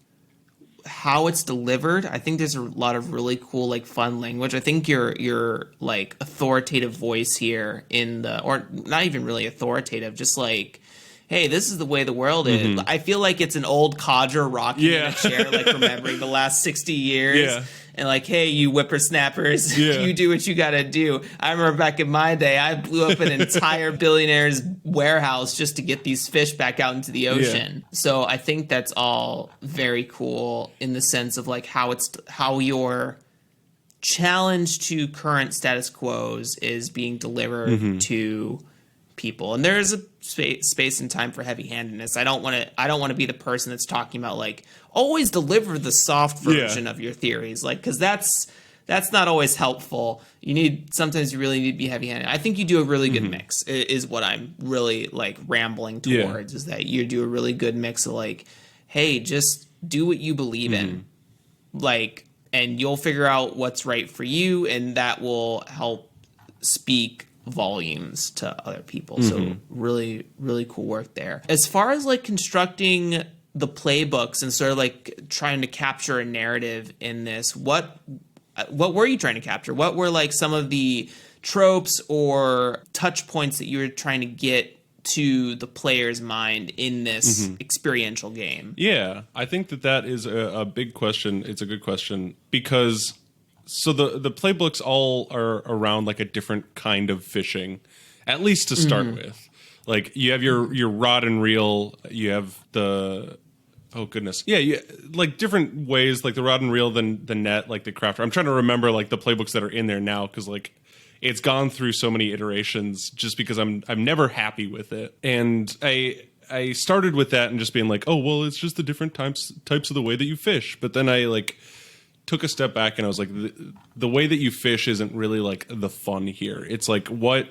how it's delivered. I think there's a lot of really cool, like, fun language. I think your like authoritative voice here or not even really authoritative, just like hey, this is the way the world is. I feel like it's an old codger rocking in a chair, like remembering the last 60 years. Yeah. And like, hey, you whippersnappers, you do what you got to do. I remember back in my day, I blew up an entire billionaire's warehouse just to get these fish back out into the ocean. So I think that's all very cool in the sense of like how your challenge to current status quos is being delivered to people. And there is a space and time for heavy-handedness. I don't want to be the person that's talking about like always deliver the soft version of your theories, like, because that's not always helpful. Sometimes you really need to be heavy-handed. I think you do a really good mix is what I'm really like rambling towards, is that you do a really good mix of like, hey, just do what you believe in, like, and you'll figure out what's right for you, and that will help speak volumes to other people. So really, really cool work there. As far as like constructing the playbooks and sort of like trying to capture a narrative in this, what were you trying to capture? What were like some of the tropes or touch points that you were trying to get to the player's mind in this experiential game? Yeah, I think that is a big question. It's a good question because so the playbooks all are around like a different kind of fishing, at least to start with. Like you have your rod and reel, you have the like different ways, like the rod and reel, then the net, like the crafter. I'm trying to remember like the playbooks that are in there now because like it's gone through so many iterations just because I'm never happy with it. And I started with that and just being like, oh well, it's just the different types of the way that you fish. But then I like took a step back and I was like, the way that you fish isn't really like the fun here. It's like what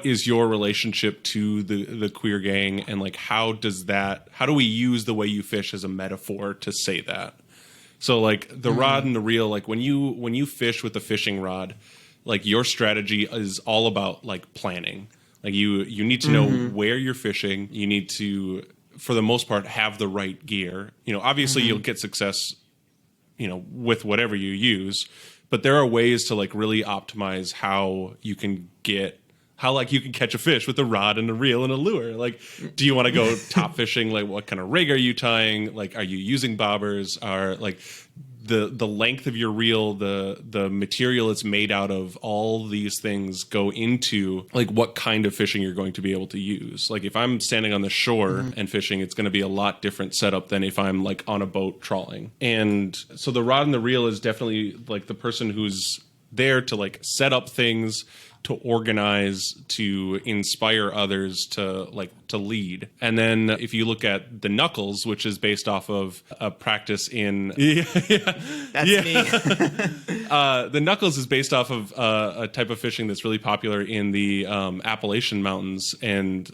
is your relationship to the queer gang, and like how do we use the way you fish as a metaphor to say that? So like the rod and the reel, like when you fish with a fishing rod, like your strategy is all about like planning. Like you need to know where you're fishing. You need to, for the most part, have the right gear. You know, obviously you'll get success, you know, with whatever you use, but there are ways to like really optimize how you can catch a fish with a rod and a reel and a lure. Like, do you want to go top fishing? Like, what kind of rig are you tying? Like, are you using bobbers? Are like the length of your reel, the material it's made out of, all these things go into like what kind of fishing you're going to be able to use. Like if I'm standing on the shore and fishing, it's going to be a lot different setup than if I'm like on a boat trawling. And so the rod and the reel is definitely like the person who's there to like set up things, to organize, to inspire others, to lead. And then if you look at the knuckles, which is based off of a practice in That's me. The knuckles is based off of a type of fishing that's really popular in the Appalachian Mountains, and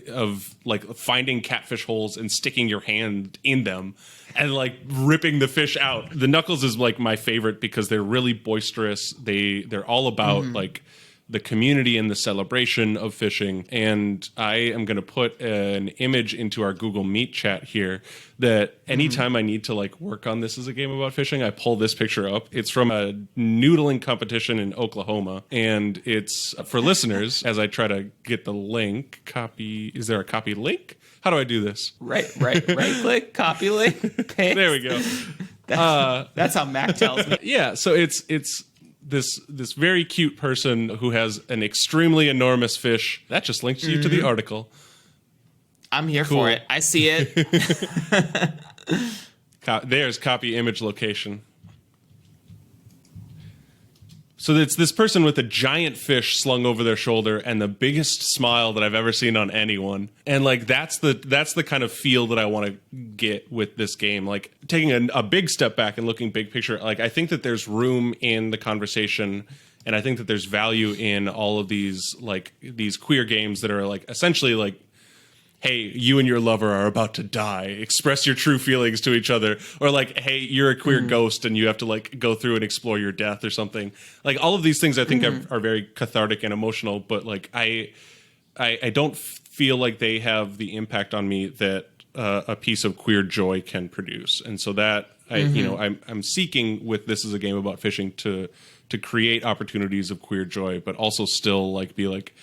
of like finding catfish holes and sticking your hand in them and like ripping the fish out. The knuckles is like my favorite because they're really boisterous. They're all about like the community and the celebration of fishing. And I am going to put an image into our Google Meet chat here that anytime I need to like work on this as a game about fishing, I pull this picture up. It's from a noodling competition in Oklahoma. And it's for listeners, as I try to get the link, is there a copy link? How do I do this? Right click, copy link, paste. There we go. That's how Mac tells me. Yeah, so it's this very cute person who has an extremely enormous fish. That just links you to the article. I'm here for it. I see it. There's copy image location. So it's this person with a giant fish slung over their shoulder and the biggest smile that I've ever seen on anyone. And like that's the kind of feel that I want to get with this game. Like taking a big step back and looking big picture, like I think that there's room in the conversation, and I think that there's value in all of these queer games that are like essentially like, hey, you and your lover are about to die. Express your true feelings to each other. Or like, hey, you're a queer ghost and you have to like go through and explore your death or something. Like all of these things I think are very cathartic and emotional, but like I don't feel like they have the impact on me that a piece of queer joy can produce. And so that I'm seeking with this as a game about fishing to create opportunities of queer joy, but also still like be like,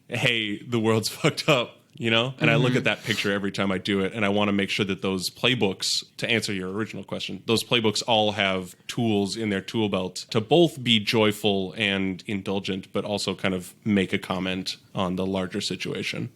hey, the world's fucked up. you know? And I look at that picture every time I do it, and I want to make sure that those playbooks, to answer your original question, those playbooks all have tools in their tool belt to both be joyful and indulgent, but also kind of make a comment on the larger situation.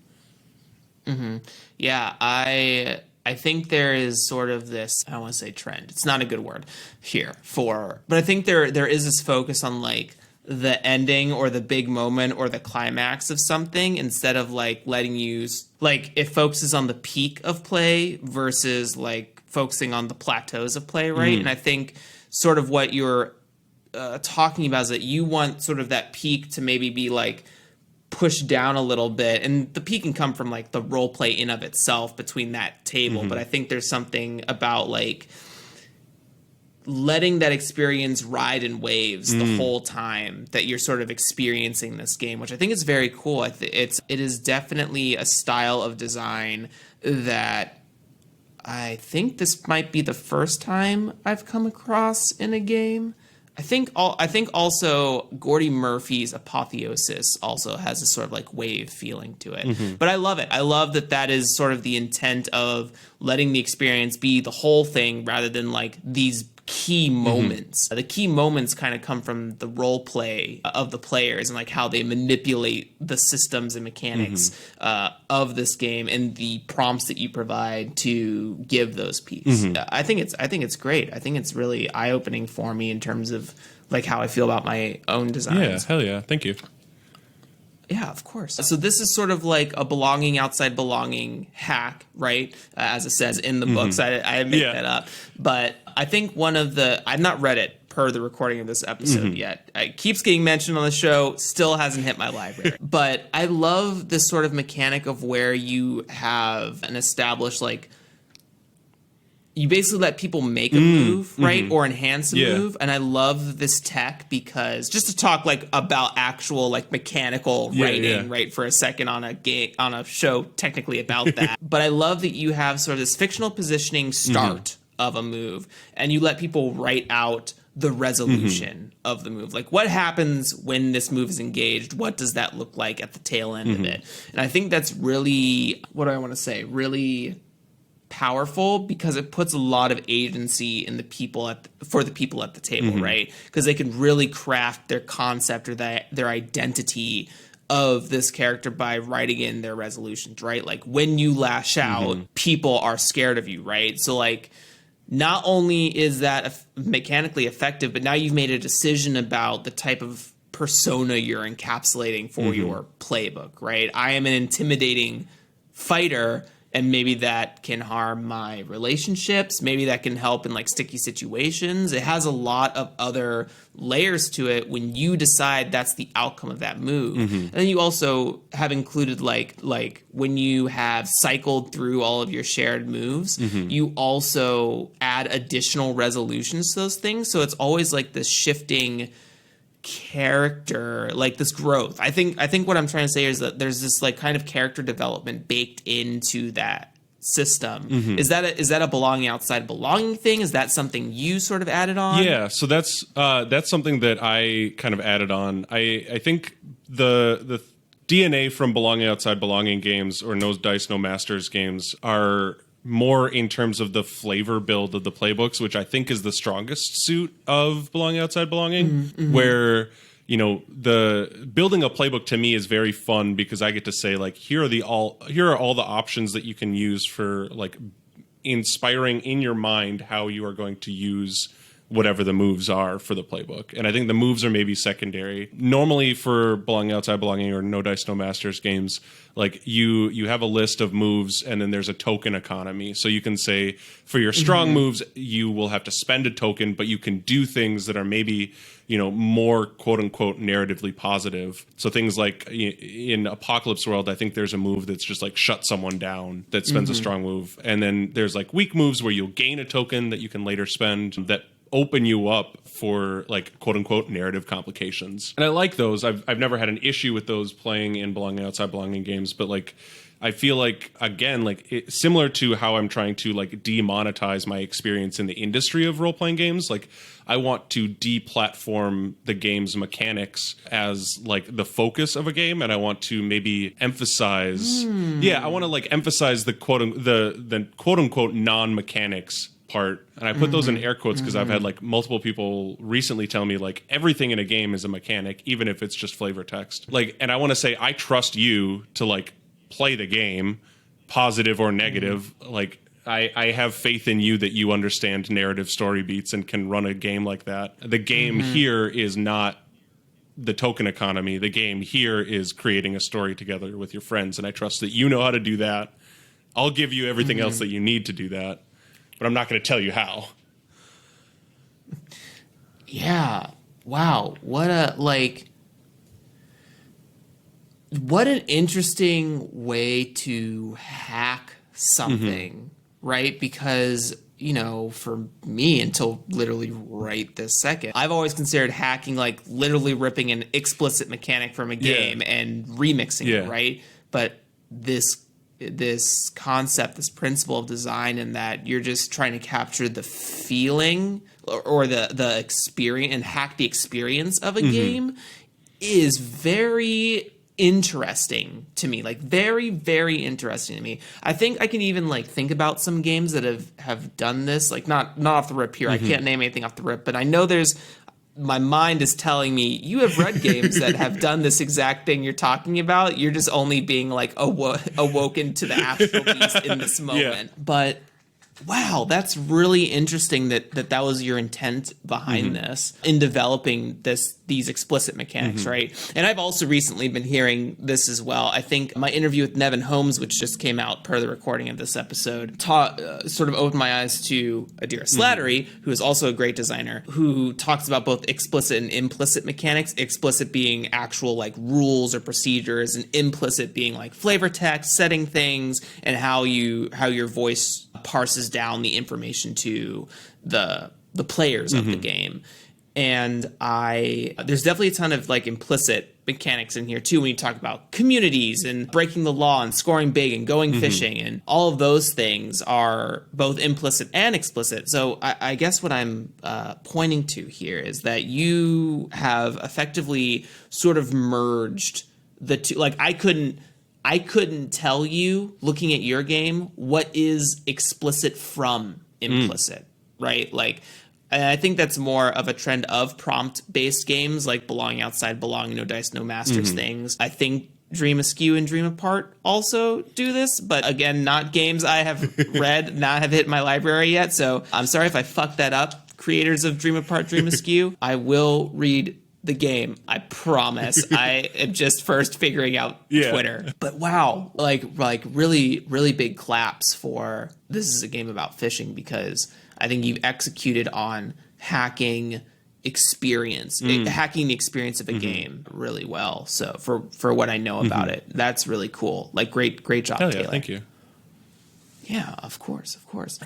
Yeah, I think there is sort of this, I don't want to say trend. It's not a good word here but I think there is this focus on like the ending or the big moment or the climax of something, instead of like letting you, like, it focuses on the peak of play versus like focusing on the plateaus of play, right? And I think sort of what you're talking about is that you want sort of that peak to maybe be like pushed down a little bit, and the peak can come from like the role play in of itself between that table. But I think there's something about like letting that experience ride in waves the whole time that you're sort of experiencing this game, which I think is very cool. It is definitely a style of design that I think this might be the first time I've come across in a game. I think also Gordy Murphy's Apotheosis also has a sort of like wave feeling to it. But I love it. I love that is sort of the intent of letting the experience be the whole thing rather than like these key moments. The key moments kind of come from the role play of the players and like how they manipulate the systems and mechanics of this game and the prompts that you provide to give those peaks. I think it's great. I think it's really eye-opening for me in terms of like how I feel about my own designs. Yeah, hell yeah. Thank you. Yeah, of course. So this is sort of like a belonging outside belonging hack, right? As it says in the books. I make that up. But I think I've not read it per the recording of this episode yet. It keeps getting mentioned on the show, still hasn't hit my library. But I love this sort of mechanic of where you have an established like, you basically let people make a move, right? Or enhance a move. And I love this tech because just to talk like about actual like mechanical writing, right? For a second on a show technically about that. But I love that you have sort of this fictional positioning start of a move and you let people write out the resolution of the move. Like what happens when this move is engaged? What does that look like at the tail end of it? And I think that's really, what do I want to say? Really powerful because it puts a lot of agency in the people for the people at the table, right? Because they can really craft their concept or their identity of this character by writing in their resolutions, right? Like when you lash out, people are scared of you, right? So like not only is that mechanically effective, but now you've made a decision about the type of persona you're encapsulating for your playbook, right? I am an intimidating fighter, and maybe that can harm my relationships. Maybe that can help in like sticky situations. It has a lot of other layers to it when you decide that's the outcome of that move. And then you also have included like when you have cycled through all of your shared moves, you also add additional resolutions to those things. So it's always like this shifting character, like this growth. I think what I'm trying to say is that there's this like kind of character development baked into that system. Is that a belonging outside belonging thing? Is that something you sort of added on? Yeah, so that's something that I kind of added on. I think the DNA from belonging outside belonging games or no dice no masters games are more in terms of the flavor build of the playbooks, which I think is the strongest suit of belonging outside belonging, where, you know, the building a playbook to me is very fun because I get to say like, here are all the options that you can use for like inspiring in your mind how you are going to use whatever the moves are for the playbook. And I think the moves are maybe secondary. Normally for belonging outside belonging or no dice no masters games, like you have a list of moves and then there's a token economy. So you can say for your strong moves, you will have to spend a token, but you can do things that are maybe, you know, more quote unquote narratively positive. So things like in Apocalypse World, I think there's a move that's just like shut someone down that spends a strong move. And then there's like weak moves where you'll gain a token that you can later spend that open you up for like quote unquote narrative complications. And I like those. I've never had an issue with those playing in belonging outside belonging games, but like I feel like, again, like similar to how I'm trying to like demonetize my experience in the industry of role-playing games, like I want to deplatform the game's mechanics as like the focus of a game, and I want to maybe emphasize, I want to like emphasize the quote unquote non-mechanics part. And I put those in air quotes because I've had like multiple people recently tell me like everything in a game is a mechanic, even if it's just flavor text. Like, and I want to say I trust you to like play the game, positive or negative. Like I have faith in you that you understand narrative story beats and can run a game like that. The game here is not the token economy. The game here is creating a story together with your friends, and I trust that you know how to do that. I'll give you everything else that you need to do that, but I'm not going to tell you how. Yeah. Wow. What an interesting way to hack something, right? Because, you know, for me, until literally right this second, I've always considered hacking like literally ripping an explicit mechanic from a game and remixing it, right? But this concept, this principle of design, and that you're just trying to capture the feeling or the experience and hack the experience of a game is very interesting to me, like very, very interesting to me. I think I can even like think about some games that have done this, like not off the rip here. I can't name anything off the rip, but I know my mind is telling me you have read games that have done this exact thing you're talking about. You're just only being like awoken to the astral beast in this moment. But wow, that's really interesting that was your intent behind this in developing these explicit mechanics, right? And I've also recently been hearing this as well. I think my interview with Nevin Holmes, which just came out per the recording of this episode, sort of opened my eyes to Adira Slattery, who is also a great designer, who talks about both explicit and implicit mechanics, explicit being actual like rules or procedures, and implicit being like flavor text, setting things, and how your voice parses down the information to the players of the game. And there's definitely a ton of like implicit mechanics in here too when you talk about communities and breaking the law and scoring big and going fishing, and all of those things are both implicit and explicit. So I guess what I'm pointing to here is that you have effectively sort of merged the two. Like I couldn't tell you, looking at your game, what is explicit from implicit, right? Like, and I think that's more of a trend of prompt-based games, like Belonging Outside, Belonging, No Dice, No Masters things. I think Dream Askew and Dream Apart also do this, but again, not games I have read, not have hit my library yet, so I'm sorry if I fucked that up, creators of Dream Apart, Dream Askew. I will read the game, I promise. I am just first figuring out Twitter. But wow, like really, really big claps for this is a game about fishing, because I think you've executed on hacking experience, hacking the experience of a game really well. So for what I know about it, that's really cool. Like great job, Taylor. Thank you. Yeah, of course.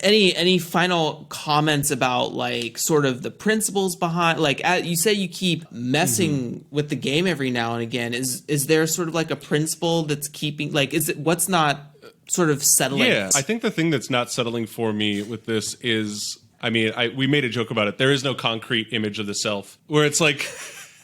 Any final comments about like sort of the principles behind, like you say you keep messing with the game every now and again. Is there sort of like a principle that's keeping, like, what's not sort of settling? Yeah, I think the thing that's not settling for me with this is, I mean, we made a joke about it. There is no concrete image of the self, where it's like,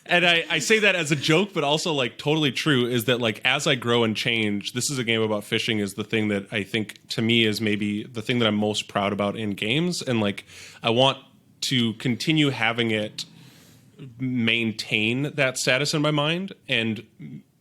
and I say that as a joke, but also like totally true, is that like as I grow and change, this is a game about fishing is the thing that I think to me is maybe the thing that I'm most proud about in games. And like I want to continue having it maintain that status in my mind. And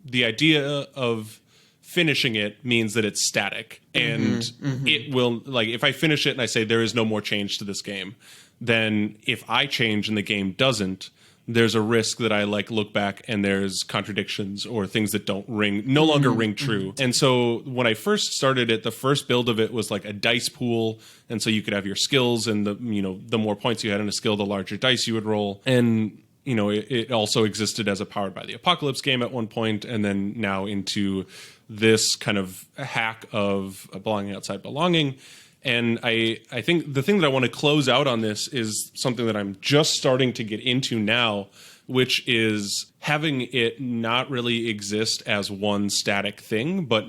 the idea of finishing it means that it's static, and it will, like, if I finish it and I say there is no more change to this game, then if I change and the game doesn't, there's a risk that I like look back and there's contradictions or things that no longer ring true. And so when I first started it, the first build of it was like a dice pool. And so you could have your skills, and the more points you had in a skill, the larger dice you would roll. And, it also existed as a Powered by the Apocalypse game at one point, and then now into this kind of hack of Belonging Outside Belonging. And I think the thing that I want to close out on this is something that I'm just starting to get into now, which is having it not really exist as one static thing, but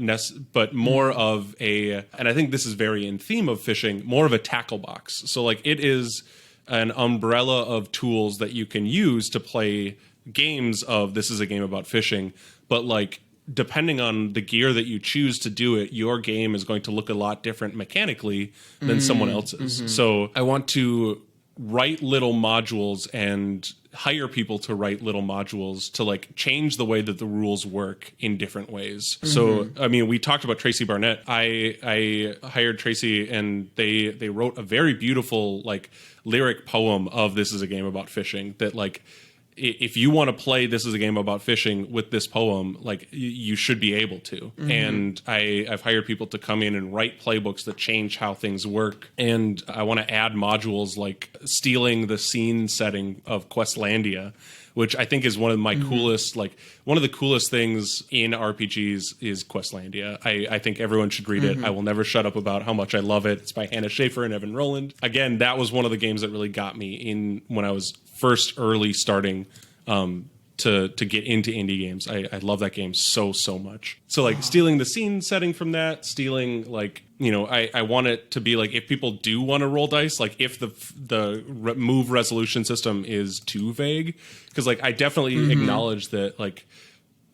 more of a, and I think this is very in theme of fishing, more of a tackle box. So like it is an umbrella of tools that you can use to play games of this is a game about fishing, but like depending on the gear that you choose to do it, your game is going to look a lot different mechanically than someone else's. So I want to write little modules and hire people to write little modules to like change the way that the rules work in different ways. So, I mean, we talked about Tracy Barnett. I hired Tracy and they wrote a very beautiful like lyric poem of This Is a Game About Fishing that like, if you want to play This Is a Game About Fishing with this poem, like you should be able to. And I've hired people to come in and write playbooks that change how things work. And I want to add modules like stealing the scene setting of Questlandia, which I think is one of my coolest, like one of the coolest things in RPGs is Questlandia. I think everyone should read it. I will never shut up about how much I love it. It's by Hannah Schaefer and Evan Rowland. Again, that was one of the games that really got me in when I was first early starting to get into indie games. I love that game so much. So like stealing the scene setting from that, stealing like, you know, I want it to be like if people do want to roll dice, like if the move resolution system is too vague, because like I definitely acknowledge that like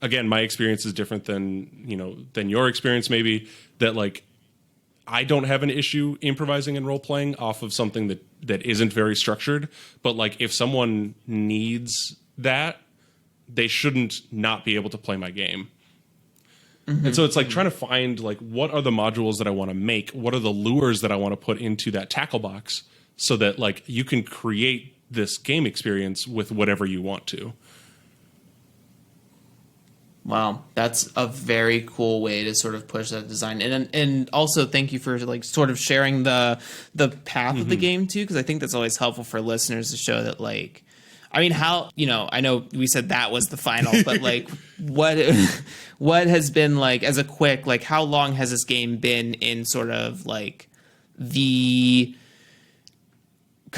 again my experience is different than your experience maybe, that like I don't have an issue improvising and role playing off of something that isn't very structured, but like if someone needs that, they shouldn't not be able to play my game. And so it's like trying to find like what are the modules that I want to make, what are the lures that I want to put into that tackle box so that like you can create this game experience with whatever you want to. Wow, that's a very cool way to sort of push that design, and also thank you for like sort of sharing the path of the game too, because I think that's always helpful for listeners to show that like, I mean, how, you know, I know we said that was the final, but like what has been like as a quick, like how long has this game been in sort of like because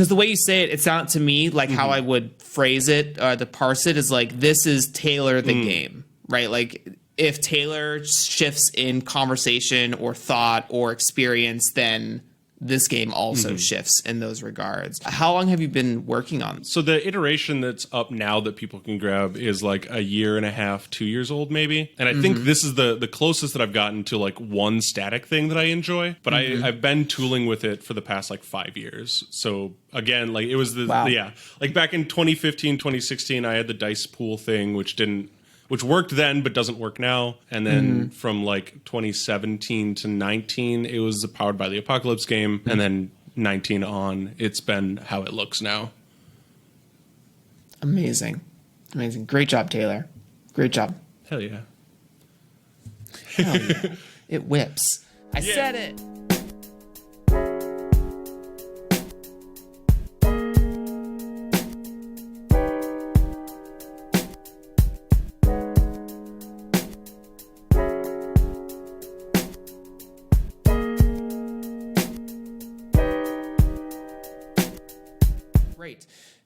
the way you say it, it sounds to me like how I would phrase it, to parse it is like, this is Taylor the game. Right, like if Taylor shifts in conversation or thought or experience, then this game also shifts in those regards. How long have you been working on? So the iteration that's up now that people can grab is like a year and a half, 2 years old maybe. And I think this is the closest that I've gotten to like one static thing that I enjoy. But I've been tooling with it for the past like 5 years. So again, like it was like back in 2015, 2016, I had the dice pool thing, which worked then but doesn't work now. And then from like 2017 to 19, it was the Powered by the Apocalypse game. And then 19 on, it's been how it looks now. Amazing. Great job, Taylor. Great job. Hell yeah. Hell yeah. It whips. I said it.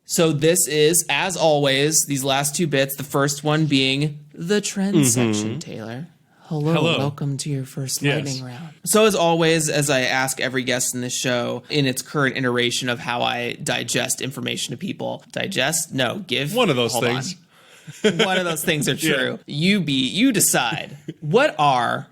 So this is, as always, these last two bits, the first one being the trend section, Taylor. Hello, welcome to your first lightning round. So as always, as I ask every guest in this show, in its current iteration of how I digest information to people. Digest? No, give. One of those things. One of those things are true. Yeah. You decide. What are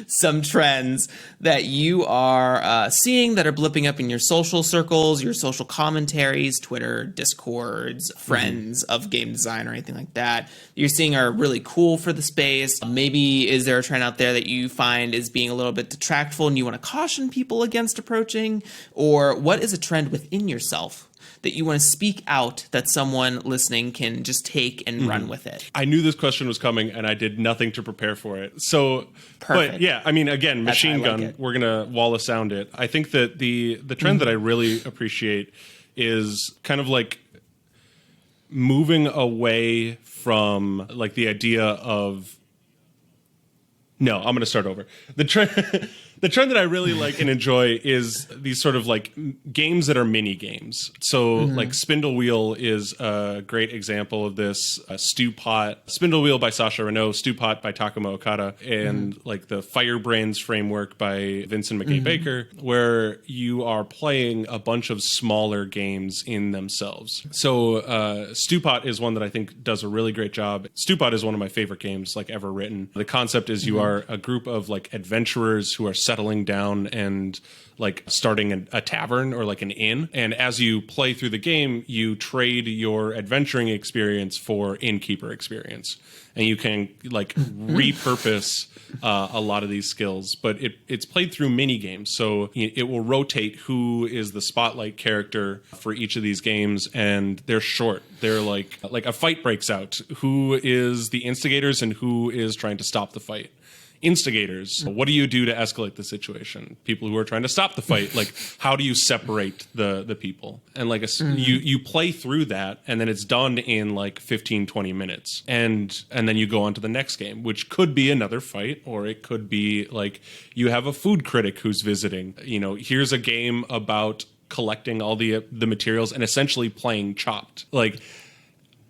some trends that you are seeing that are blipping up in your social circles, your social commentaries, Twitter, Discords, friends of game design or anything like that you're seeing are really cool for the space? Maybe is there a trend out there that you find is being a little bit detractful and you want to caution people against approaching? Or what is a trend within yourself that you want to speak out that someone listening can just take and run with it? I knew this question was coming and I did nothing to prepare for it. So, perfect. But yeah, I mean, again, machine gun, we're going to Wallace sound it. I think that the trend that I really appreciate is kind of like moving away from like the idea of No, I'm going to start over. The trend, the trend that I really like and enjoy is these sort of like games that are mini games. So like Spindle Wheel is a great example of this. Stew Pot, Spindle Wheel by Sasha Renaud, Stew Pot by Takuma Okada, and like the Firebrains framework by Vincent McKay Baker, where you are playing a bunch of smaller games in themselves. So Stew Pot is one that I think does a really great job. Stew Pot is one of my favorite games like ever written. The concept is you are a group of like adventurers who are settling down and like starting a tavern or like an inn. And as you play through the game, you trade your adventuring experience for innkeeper experience. And you can like repurpose a lot of these skills, but it's played through mini games. So it will rotate who is the spotlight character for each of these games, and they're short. They're like a fight breaks out. Who is the instigators and who is trying to stop the fight? Instigators, what do you do to escalate the situation? People who are trying to stop the fight, like how do you separate the people? And like you play through that, and then it's done in like 15-20 minutes, and then you go on to the next game, which could be another fight, or it could be like you have a food critic who's visiting. You know, here's a game about collecting all the materials and essentially playing Chopped, like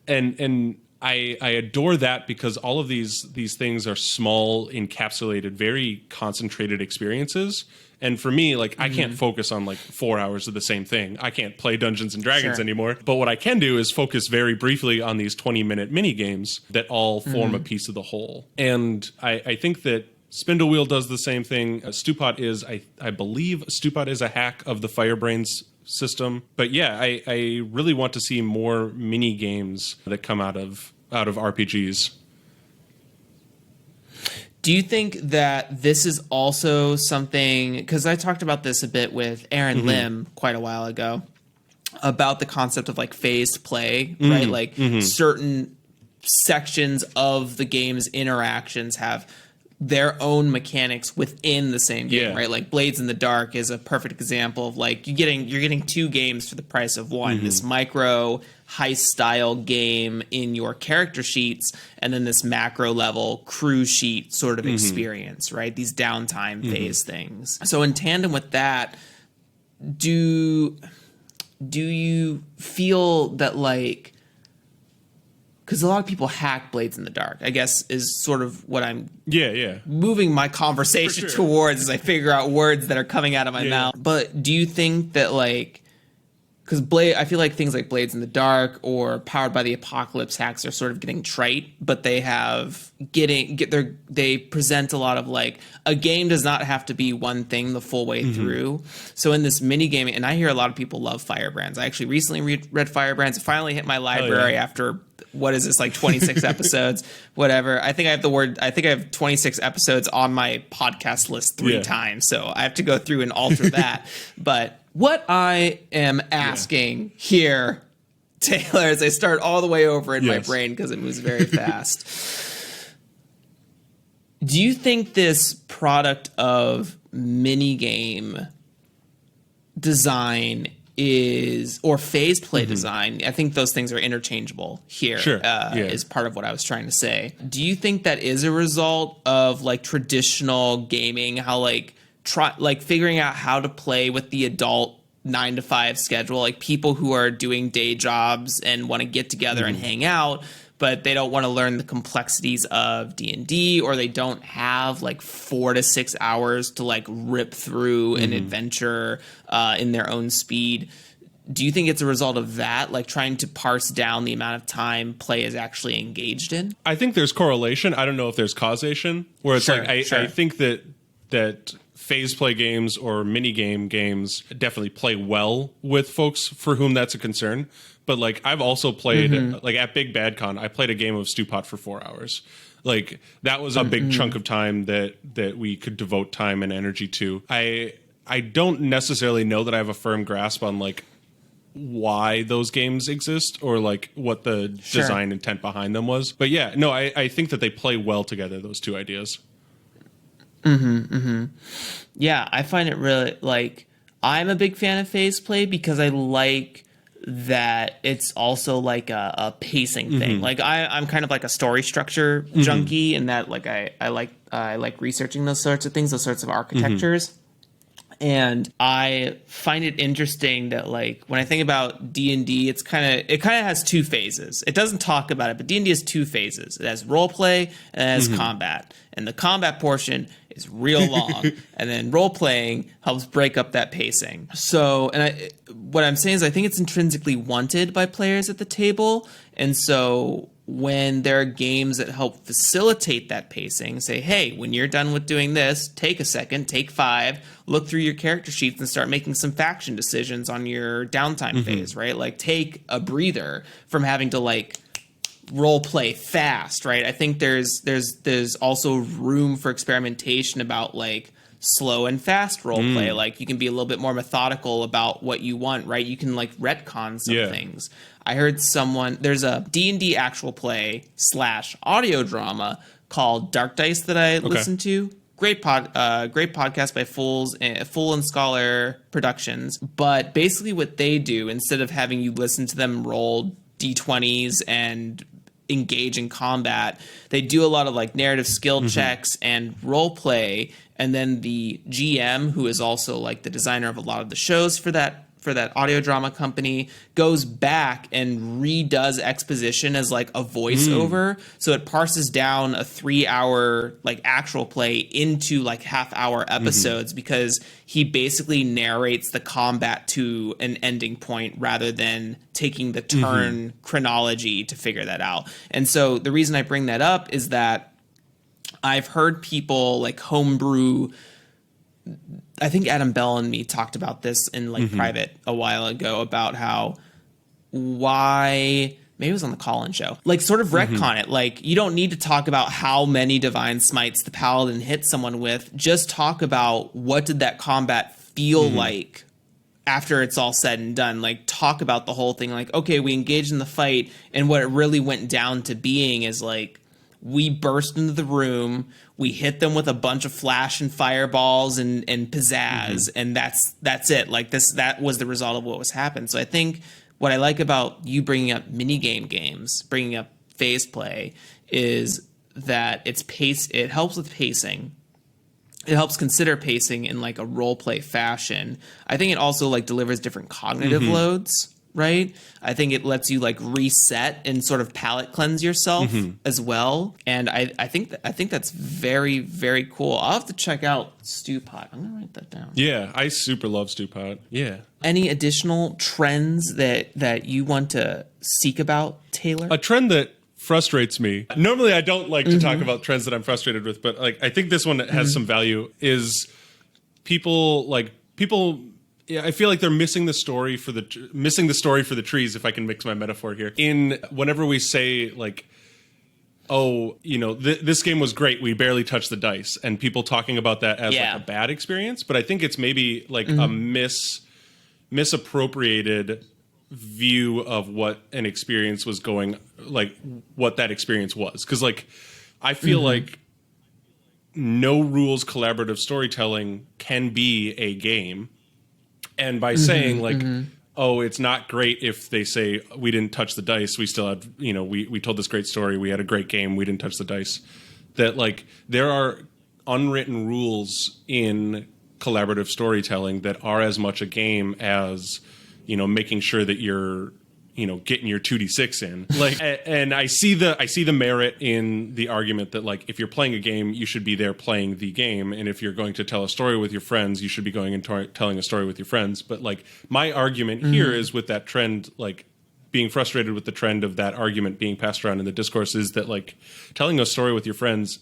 and I adore that because all of these things are small, encapsulated, very concentrated experiences. And for me, like I can't focus on like 4 hours of the same thing. I can't play Dungeons and Dragons anymore. But what I can do is focus very briefly on these 20-minute mini games that all form a piece of the whole. And I think that Spindle Wheel does the same thing. Stew Pot is, I believe Stew Pot is a hack of the Firebrains system. But yeah, I really want to see more mini games that come out of RPGs. Do you think that this is also something, because I talked about this a bit with Aaron Lim quite a while ago, about the concept of like phased play, right? Like certain sections of the game's interactions have their own mechanics within the same game, right? Like Blades in the Dark is a perfect example of like you're getting two games for the price of one. This micro heist style game in your character sheets, and then this macro level crew sheet sort of experience, right? These downtime phase things. So in tandem with that, do you feel that like, because a lot of people hack Blades in the Dark, I guess, is sort of what I'm moving my conversation towards as I figure out words that are coming out of my mouth. But do you think that, like, because I feel like things like Blades in the Dark or Powered by the Apocalypse hacks are sort of getting trite, but they they present a lot of like, a game does not have to be one thing the full way through. So in this mini game, and I hear a lot of people love Firebrands. I actually recently read Firebrands. It finally hit my library after, what is this, like 26 episodes, whatever. I think I have 26 episodes on my podcast list 3 times. So I have to go through and alter that. But what I am asking here, Taylor, as I start all the way over in my brain because it moves very fast. Do you think this product of minigame design or phase play design, I think those things are interchangeable here, is part of what I was trying to say. Do you think that is a result of like traditional gaming, how like figuring out how to play with the adult 9-to-5 schedule, like people who are doing day jobs and want to get together and hang out, but they don't want to learn the complexities of D&D, or they don't have like 4 to 6 hours to like rip through an adventure in their own speed. Do you think it's a result of that, like trying to parse down the amount of time play is actually engaged in? I think there's correlation. I don't know if there's causation, where it's I think that phase play games or mini games definitely play well with folks for whom that's a concern. But like I've also played like at Big Bad Con, I played a game of Stew Pot for 4 hours. Like that was a big chunk of time that we could devote time and energy to. I don't necessarily know that I have a firm grasp on like why those games exist or like what the design intent behind them was. But yeah, no, I think that they play well together, those two ideas. Yeah, I find it really, like, I'm a big fan of phase play because I like that it's also like a pacing thing. Like I'm kind of like a story structure junkie, in that like I like researching those sorts of things, those sorts of architectures. And I find it interesting that, like, when I think about D&D, it kind of has two phases. It doesn't talk about it, but D&D has two phases. It has role play and it has combat. And the combat portion is real long, and then role playing helps break up that pacing. So, what I'm saying is, I think it's intrinsically wanted by players at the table, and so when there are games that help facilitate that pacing, say, hey, when you're done with doing this, take a second, take 5, look through your character sheets and start making some faction decisions on your downtime phase, right? Like, take a breather from having to, like, role play fast, right? I think there's also room for experimentation about, like, slow and fast role play. Like, you can be a little bit more methodical about what you want, right? You can, like, retcon some things. I heard there's a D&D actual play / audio drama called Dark Dice that I listened to. Great podcast by Fool and Scholar Productions. But basically what they do, instead of having you listen to them roll D20s and engage in combat, they do a lot of, like, narrative skill checks and role play. And then the GM, who is also, like, the designer of a lot of the shows for that audio drama company, goes back and redoes exposition as, like, a voiceover. So it parses down a 3-hour, like, actual play into, like, half-hour episodes, because he basically narrates the combat to an ending point rather than taking the turn chronology to figure that out. And so the reason I bring that up is that I've heard people, like, homebrew. I think Adam Bell and me talked about this in, like, private a while ago, about why maybe it was on the call-in show, like, sort of retcon it. Like, you don't need to talk about how many divine smites the paladin hit someone with. Just talk about what did that combat feel like after it's all said and done. Like, talk about the whole thing. Like, okay, we engaged in the fight, and what it really went down to being is, like, we burst into the room, we hit them with a bunch of flash and fireballs and pizzazz, and that's it. Like, that was the result of what was happened. So I think what I like about you bringing up minigame games, bringing up phase play, is that it helps with pacing. It helps consider pacing in, like, a role play fashion. I think it also, like, delivers different cognitive loads, right? I think it lets you, like, reset and sort of palate cleanse yourself as well. And I think that's very, very cool. I'll have to check out Stew Pot. I'm gonna write that down. Yeah, I super love Stew Pot. Yeah. Any additional trends that you want to seek about, Taylor? A trend that frustrates me. Normally I don't like to talk about trends that I'm frustrated with, but, like, I think this one has some value, is people yeah, I feel like they're missing the story for the trees, if I can mix my metaphor here. In whenever we say, like, oh, you know, this game was great, we barely touched the dice, and people talking about that as like a bad experience, but I think it's maybe like a misappropriated view of what an experience was going, like, what that experience was. Because, like, I feel like no rules collaborative storytelling can be a game. And by saying, like, oh, it's not great if they say we didn't touch the dice, we still had, you know, we told this great story, we had a great game, we didn't touch the dice. That, like, there are unwritten rules in collaborative storytelling that are as much a game as, you know, making sure that you're, you know, getting your 2d6 in. Like, and I see the merit in the argument that, like, if you're playing a game, you should be there playing the game, and if you're going to tell a story with your friends, you should be going and telling a story with your friends. But, like, my argument here is with that trend, like, being frustrated with the trend of that argument being passed around in the discourse, is that, like, telling a story with your friends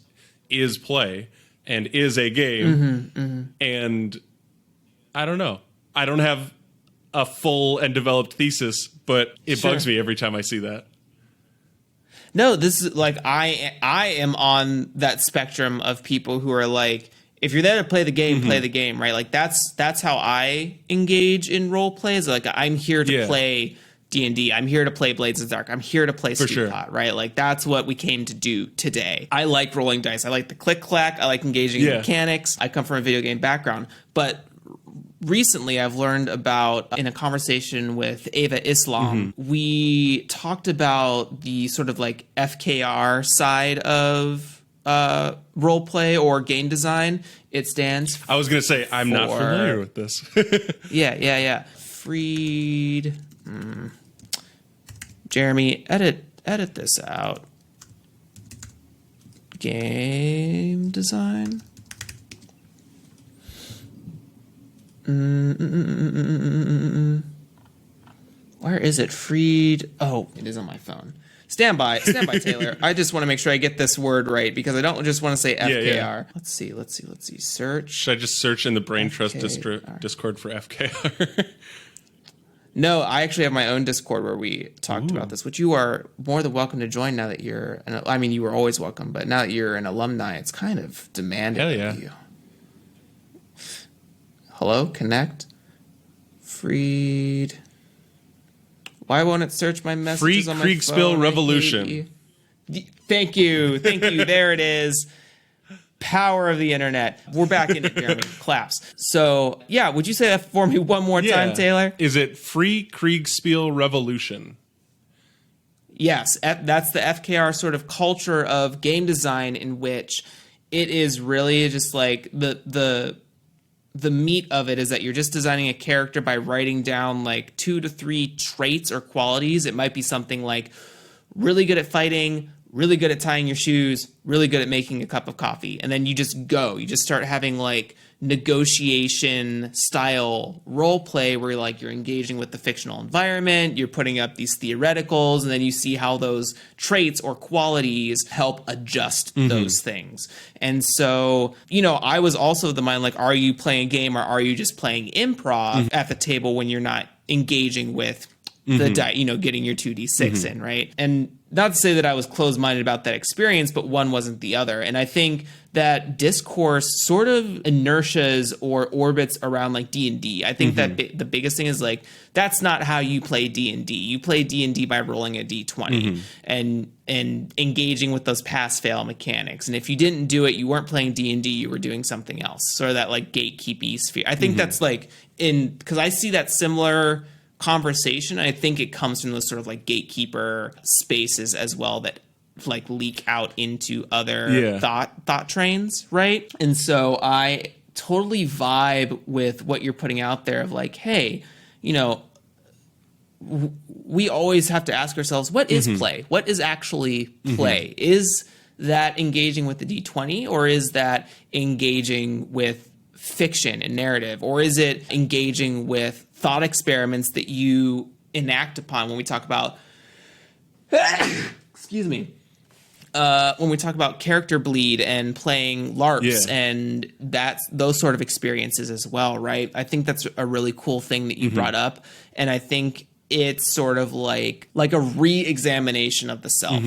is play and is a game. And I don't know. I don't have a full and developed thesis, but it bugs me every time I see that. No, this is, like, I am on that spectrum of people who are like, if you're there to play the game, play the game, right? Like, that's how I engage in role plays. Like, I'm here to play D&D. I'm here to play Blades of the Dark. I'm here to play Stew Pot, right? Like, that's what we came to do today. I like rolling dice. I like the click clack. I like engaging in mechanics. I come from a video game background, but recently I've learned about in a conversation with Ava Islam. We talked about the sort of like FKR side of role play or game design. It stands I was going to say, I'm not familiar with this. yeah. Freed. Jeremy, edit this out. Game design. Where is it? Freed. Oh, it is on my phone. Stand by, Taylor. I just want to make sure I get this word right because I don't just want to say FKR. Yeah. Let's see. Search. Should I just search in the Brain Trust Discord for FKR? No, I actually have my own Discord where we talked about this, which you are more than welcome to join now that you're I mean, you were always welcome, but now that you're an alumni, it's kind of demanded of you. Hello, connect. Freed. Why won't it search my messages on my phone? Free Kriegspiel Revolution. Thank you. There it is. Power of the internet. We're back in it, Jeremy. Claps. So, yeah, would you say that for me one more time, Taylor? Is it Free Kriegspiel Revolution? Yes, that's the FKR sort of culture of game design in which it is really just like the meat of it is that you're just designing a character by writing down like 2 to 3 traits or qualities. It might be something like really good at fighting, really good at tying your shoes, really good at making a cup of coffee. And then you just go. You just start having like negotiation style role play where you're engaging with the fictional environment, you're putting up these theoreticals, and then you see how those traits or qualities help adjust those things. And so, I was also of the mind, like, are you playing a game or are you just playing improv at the table when you're not engaging with the getting your 2d6 in, right? And not to say that I was closed-minded about that experience, but one wasn't the other. And I think that discourse sort of inertias or orbits around like D&D. I think that the biggest thing is like, that's not how you play D&D. You play D&D by rolling a D20 and engaging with those pass-fail mechanics. And if you didn't do it, you weren't playing D&D, you were doing something else. Sort of that like gatekeepy sphere. I think that's like because I see that similar conversation. I think it comes from those sort of like gatekeeper spaces as well that like leak out into other thought trains, right? And so I totally vibe with what you're putting out there of like, hey, we always have to ask ourselves, what is play? What is actually play? Is that engaging with the D20, or is that engaging with fiction and narrative, or is it engaging with thought experiments that you enact upon when we talk about excuse me, when we talk about character bleed and playing LARPs and those sort of experiences as well, right? I think that's a really cool thing that you brought up, and I think it's sort of like a re-examination of the self.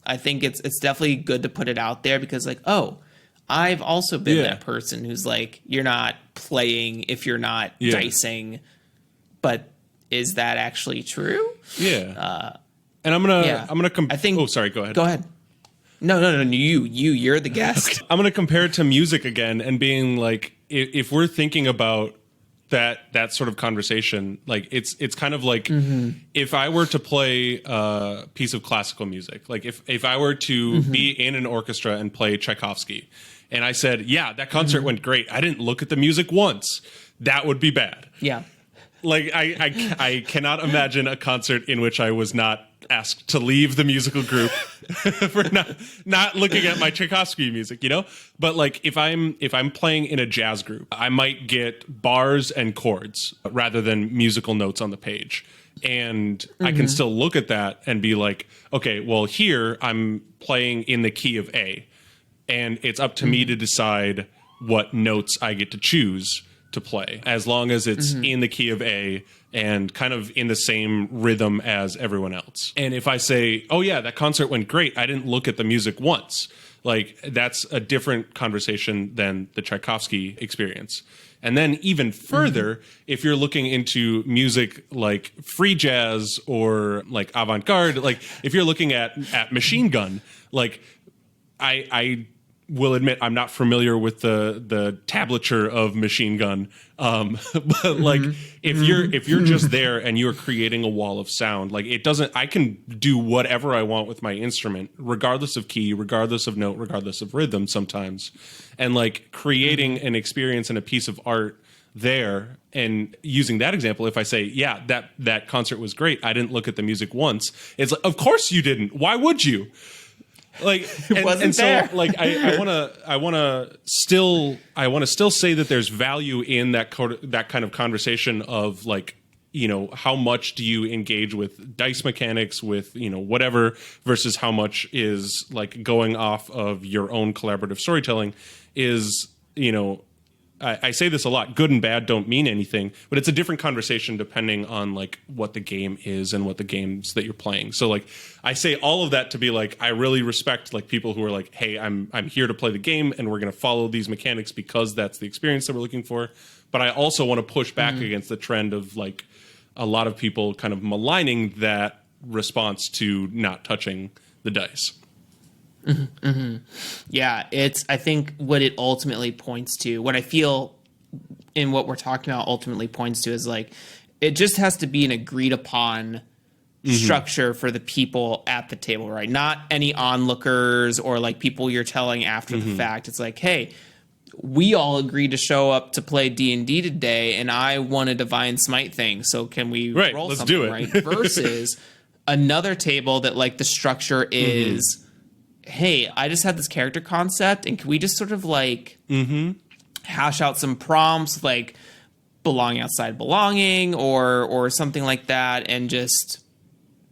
I think it's definitely good to put it out there because like, oh, I've also been that person who's like, you're not playing if you're not dicing, but is that actually true? Yeah. And I'm gonna I think. Oh, sorry. Go ahead. Go ahead. No. You're the guest. I'm gonna compare it to music again and being like, if we're thinking about that sort of conversation, like it's kind of like if I were to play a piece of classical music, like if I were to be in an orchestra and play Tchaikovsky, and I said, yeah, that concert went great, I didn't look at the music once, that would be bad. Yeah. Like I cannot imagine a concert in which I was not asked to leave the musical group for not looking at my Tchaikovsky music, But like if I'm playing in a jazz group, I might get bars and chords rather than musical notes on the page. And I can still look at that and be like, okay, well here I'm playing in the key of A, and it's up to me to decide what notes I get to choose to play, as long as it's in the key of A and kind of in the same rhythm as everyone else. And if I say, oh yeah, that concert went great, I didn't look at the music once, like that's a different conversation than the Tchaikovsky experience. And then even further, if you're looking into music like free jazz or like avant-garde, like if you're looking at Machine Gun, like I will admit I'm not familiar with the tablature of Machine Gun, but like if you're just there and you're creating a wall of sound, like it doesn't. I can do whatever I want with my instrument, regardless of key, regardless of note, regardless of rhythm. Sometimes, and like creating an experience and a piece of art there, and using that example, if I say, yeah, that concert was great, I didn't look at the music once. It's like, of course you didn't. Why would you? Like, and so like I want to still say that there's value in that kind of conversation of like, you know, how much do you engage with dice mechanics, with, you know, whatever, versus how much is like going off of your own collaborative storytelling is, you know, I say this a lot, good and bad don't mean anything, but it's a different conversation depending on like what the game is and what the games that you're playing. So like I say all of that to be like, I really respect like people who are like, hey, I'm here to play the game and we're going to follow these mechanics because that's the experience that we're looking for. But I also want to push back against the trend of like a lot of people kind of maligning that response to not touching the dice. Yeah, I think what it ultimately points to, what I feel in what we're talking about ultimately points to is like, it just has to be an agreed upon structure for the people at the table, right? Not any onlookers or like people you're telling after the fact. It's like, hey, we all agreed to show up to play D&D today and I want a divine smite thing. So can we roll let's something, do it. right? Versus another table that like the structure is, hey, I just had this character concept, and can we just sort of like hash out some prompts, like belonging outside belonging, or something like that, and just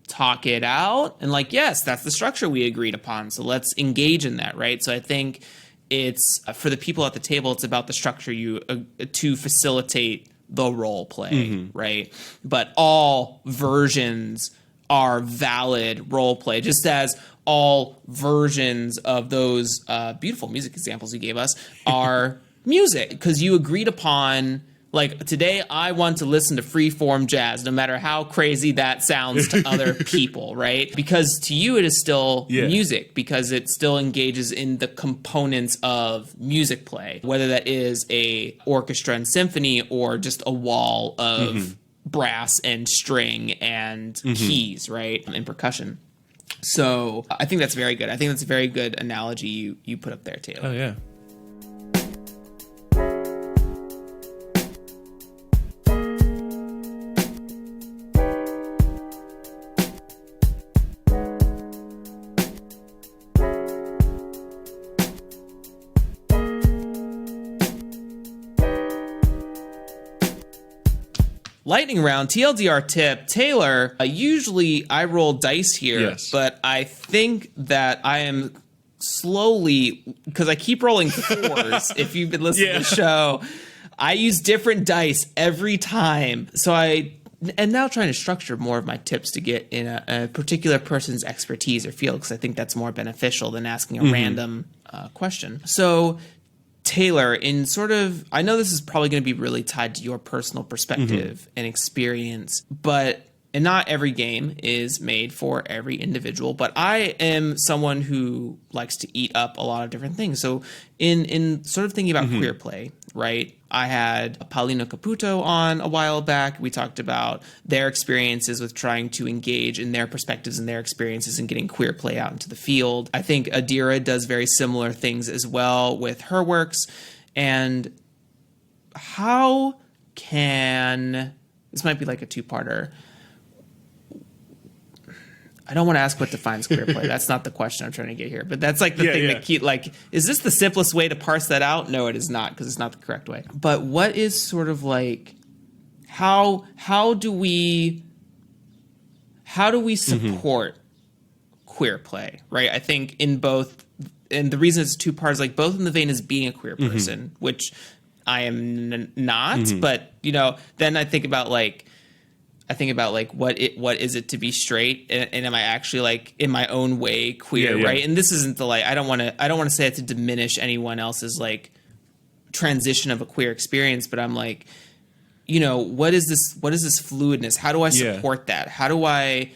talk it out? And like, yes, that's the structure we agreed upon, so let's engage in that, right? So I think it's for the people at the table, it's about the structure to facilitate the role play, right? But all versions are valid role play, just as all versions of those beautiful music examples you gave us are music, because you agreed upon, like, today I want to listen to freeform jazz, no matter how crazy that sounds to other people, right? Because to you it is still music, because it still engages in the components of music play, whether that is a orchestra and symphony or just a wall of brass and string and keys, right? And percussion. So I think that's very good. I think that's a very good analogy you put up there, Taylor. Oh, yeah. Lightning round, TLDR tip. Taylor, usually I roll dice here, but I think that I am slowly, because I keep rolling fours, if you've been listening to the show, I use different dice every time. So I am now trying to structure more of my tips to get in a particular person's expertise or field, because I think that's more beneficial than asking a random question. So Taylor, in sort of, I know this is probably going to be really tied to your personal perspective and experience, and not every game is made for every individual, but I am someone who likes to eat up a lot of different things. So in sort of thinking about queer play, right? I had Paulino Caputo on a while back. We talked about their experiences with trying to engage in their perspectives and their experiences and getting queer play out into the field. I think Adira does very similar things as well with her works. And how can, this might be like a two-parter, I don't want to ask what defines queer play. That's not the question I'm trying to get here. But that's like the thing that keep, like, is this the simplest way to parse that out? No, it is not, because it's not the correct way. But what is sort of like, how do we support queer play, right? I think in both, and the reason it's two parts, like both in the vein as being a queer person, which I am not, but, you know, then I think about like what is it to be straight, and am I actually like in my own way queer, right? And this isn't the, like, I don't want to say it to diminish anyone else's like transition of a queer experience, but I'm like, you know, what is this fluidness? How do I support that? How do I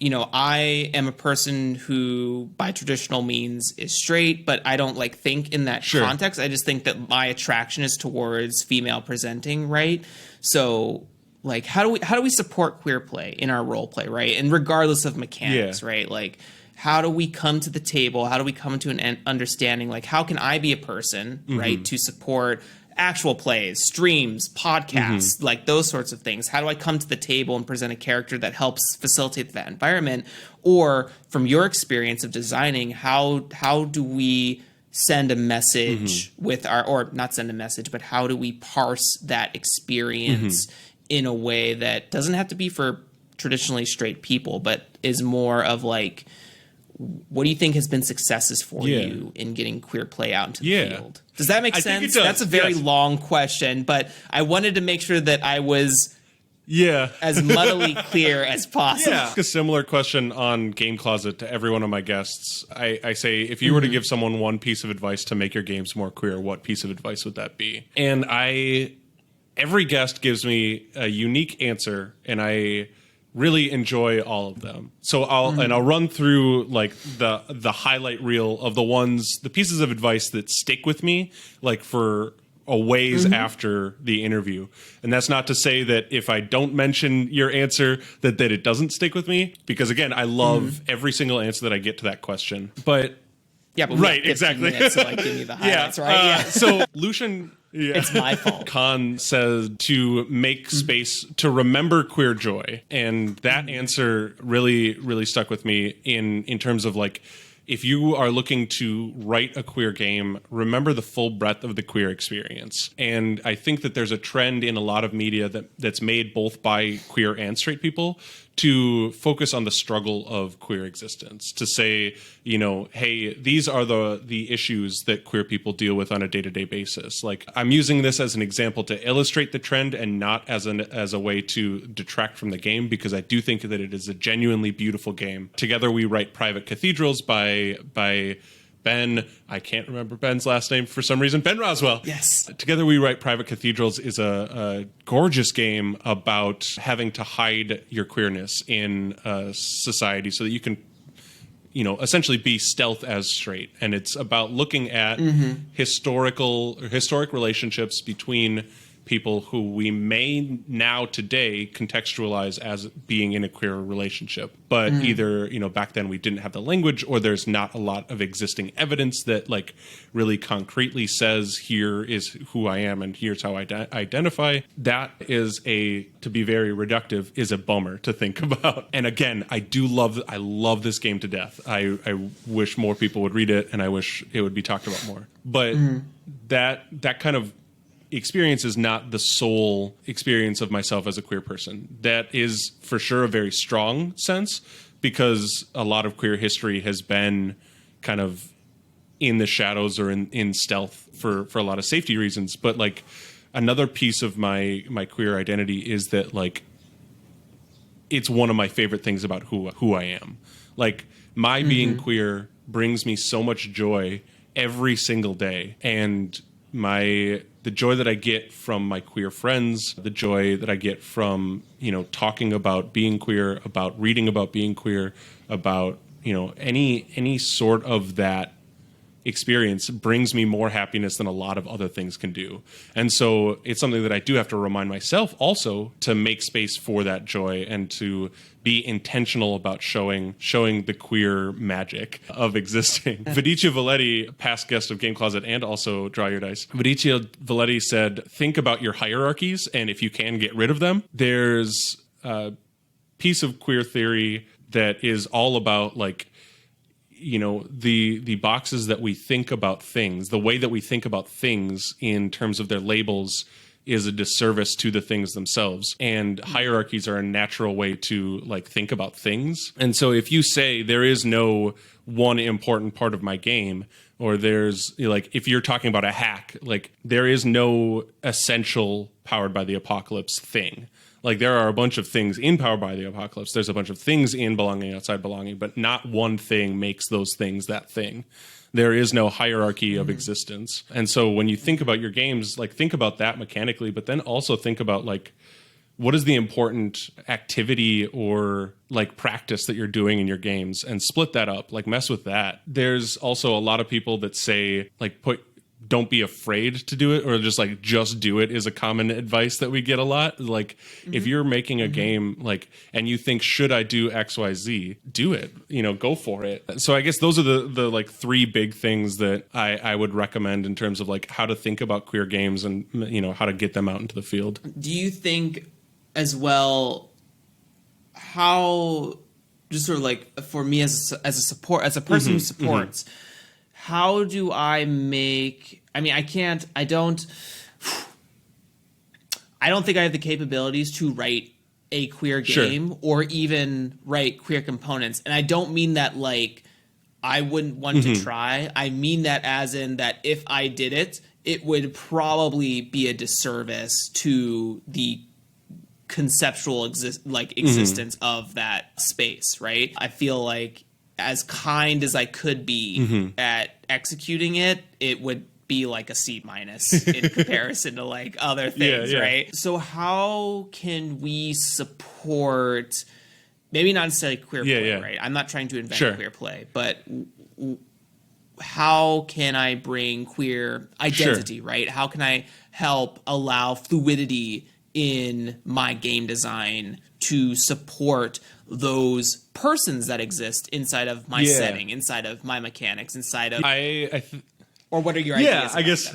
I am a person who by traditional means is straight, but I don't like think in that context. I just think that my attraction is towards female presenting, right? So like how do we support queer play in our role play, right? And regardless of mechanics, right? Like how do we come to the table? How do we come to an understanding? Like how can I be a person, right, to support actual plays, streams, podcasts, like those sorts of things? How do I come to the table and present a character that helps facilitate that environment? Or from your experience of designing, how do we send a message with our, or not send a message, but how do we parse that experience in a way that doesn't have to be for traditionally straight people, but is more of like, what do you think has been successes for you in getting queer play out into the field? Does that make sense? That's a very long question, but I wanted to make sure that I was as muddily clear as possible. A similar question on Game Closet to every one of my guests. I say, if you were to give someone one piece of advice to make your games more queer, what piece of advice would that be? And every guest gives me a unique answer, and I really enjoy all of them. So I'll run through like the highlight reel of the pieces of advice that stick with me, like for a ways after the interview. And that's not to say that if I don't mention your answer that it doesn't stick with me, because again, I love every single answer that I get to that question. But right, exactly. So like give me the highlights, right? So Lucian, it's my fault. Khan said to make space to remember queer joy. And that answer really, really stuck with me in terms of like, if you are looking to write a queer game, remember the full breadth of the queer experience. And I think that there's a trend in a lot of media that's made both by queer and straight people to focus on the struggle of queer existence, to say, hey, these are the issues that queer people deal with on a day-to-day basis. Like, I'm using this as an example to illustrate the trend and not as a way to detract from the game, because I do think that it is a genuinely beautiful game. Together We Write Private Cathedrals by Ben, I can't remember Ben's last name for some reason, Ben Roswell. Yes. Together We Write Private Cathedrals is a gorgeous game about having to hide your queerness in society so that you can, essentially be stealth as straight. And it's about looking at historic relationships between people who we may now today contextualize as being in a queer relationship. But either, back then we didn't have the language, or there's not a lot of existing evidence that like really concretely says, here is who I am and here's how I identify. That is to be very reductive, is a bummer to think about. And again, I love this game to death. I wish more people would read it, and I wish it would be talked about more. But that kind of experience is not the sole experience of myself as a queer person. That is for sure a very strong sense, because a lot of queer history has been kind of in the shadows or in stealth for a lot of safety reasons. But like another piece of my queer identity is that like it's one of my favorite things about who I am. Like my being queer brings me so much joy every single day, and the joy that I get from my queer friends, the joy that I get from, talking about being queer, about reading about being queer, about, any sort of that experience brings me more happiness than a lot of other things can do. And so it's something that I do have to remind myself also to make space for that joy and to be intentional about showing the queer magic of existing. Vidicia Valetti, past guest of Game Closet and also Draw Your Dice, Vidicia Valetti said, think about your hierarchies, and if you can, get rid of them. There's a piece of queer theory that is all about like, the boxes that we think about things, the way that we think about things in terms of their labels is a disservice to the things themselves. And hierarchies are a natural way to like think about things. And so if you say there is no one important part of my game, or there's like, if you're talking about a hack, like there is no essential Powered by the Apocalypse thing. Like there are a bunch of things in Powered by the Apocalypse. There's a bunch of things in Belonging Outside Belonging, but not one thing makes those things that thing. There is no hierarchy of existence. And so when you think about your games, like think about that mechanically, but then also think about like what is the important activity or like practice that you're doing in your games, and split that up, like mess with that. There's also a lot of people that say like don't be afraid to do it, or just do it is a common advice that we get a lot. Like if you're making a game like, and you think, should I do XYZ, do it, go for it. So I guess those are the like three big things that I would recommend in terms of like how to think about queer games and, how to get them out into the field. Do you think as well, how, just sort of like for me as a person who supports, how do I make, I don't think I have the capabilities to write a queer game or even write queer components. And I don't mean that like I wouldn't want to try. I mean that as in that if I did it, it would probably be a disservice to the conceptual existence of that space, right? I feel like as kind as I could be at executing it, it would be like a C- in comparison to like other things, right? So how can we support, maybe not necessarily queer play, right? I'm not trying to invent queer play, but how can I bring queer identity, right? How can I help allow fluidity in my game design to support those persons that exist inside of my setting, inside of my mechanics, inside of or what are your ideas? I guess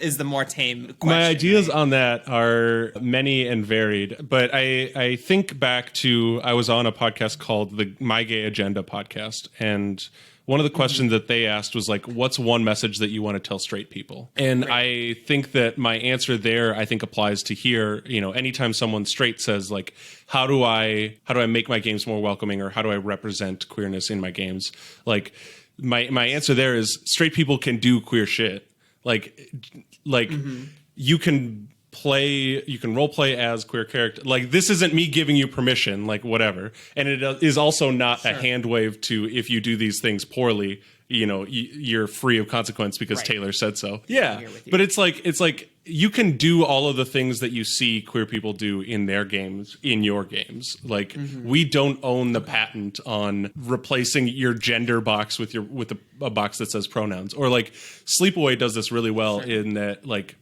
is the more tame question. My ideas on that are many and varied, but I think back to, I was on a podcast called the My Gay Agenda podcast, and one of the questions that they asked was like, what's one message that you want to tell straight people? And I think that my answer there, I think, applies to here. Anytime someone straight says like, how do I make my games more welcoming, or how do I represent queerness in my games? Like my answer there is, straight people can do queer shit. Like you can role play as queer character. Like, this isn't me giving you permission, like whatever. And it is also not a hand wave to, if you do these things poorly, you're free of consequence because Taylor said so. Yeah. But it's like you can do all of the things that you see queer people do in their games, in your games. Like we don't own the patent on replacing your gender box with a box that says pronouns. Or like Sleepaway does this really well in that, like,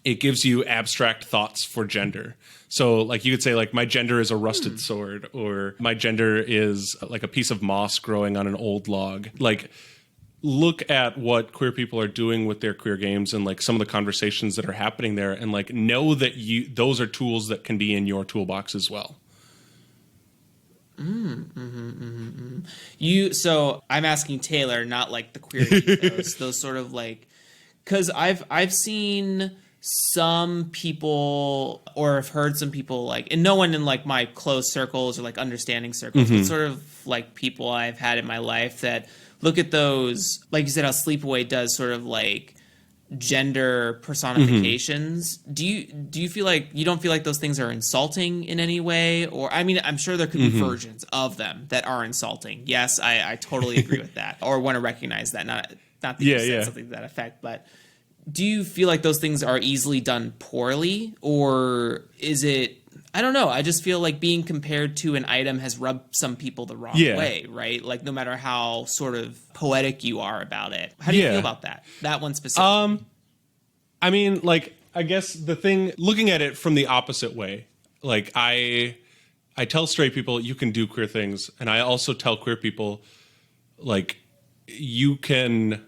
it gives you abstract thoughts for gender. So like you could say like, my gender is a rusted sword, or my gender is like a piece of moss growing on an old log. Like, look at what queer people are doing with their queer games and like some of the conversations that are happening there, and like know that those are tools that can be in your toolbox as well. So I'm asking Taylor, not like the queer ethos, those sort of like, because I've seen some people, or I've heard some people, like, and no one in like my close circles or like understanding circles, but sort of like people I've had in my life that look at those, like you said, how Sleepaway does sort of like gender personifications. Do you feel like, you don't feel like those things are insulting in any way? Or, I mean, I'm sure there could be versions of them that are insulting. Yes, I totally agree with that, or want to recognize that. Not that you said something to that effect, but do you feel like those things are easily done poorly, or is it, I don't know. I just feel like being compared to an item has rubbed some people the wrong way, right? Like, no matter how sort of poetic you are about it. How do you feel about that? That one specifically. I mean, like, I guess the thing, looking at it from the opposite way, like I tell straight people you can do queer things, and I also tell queer people, like, you can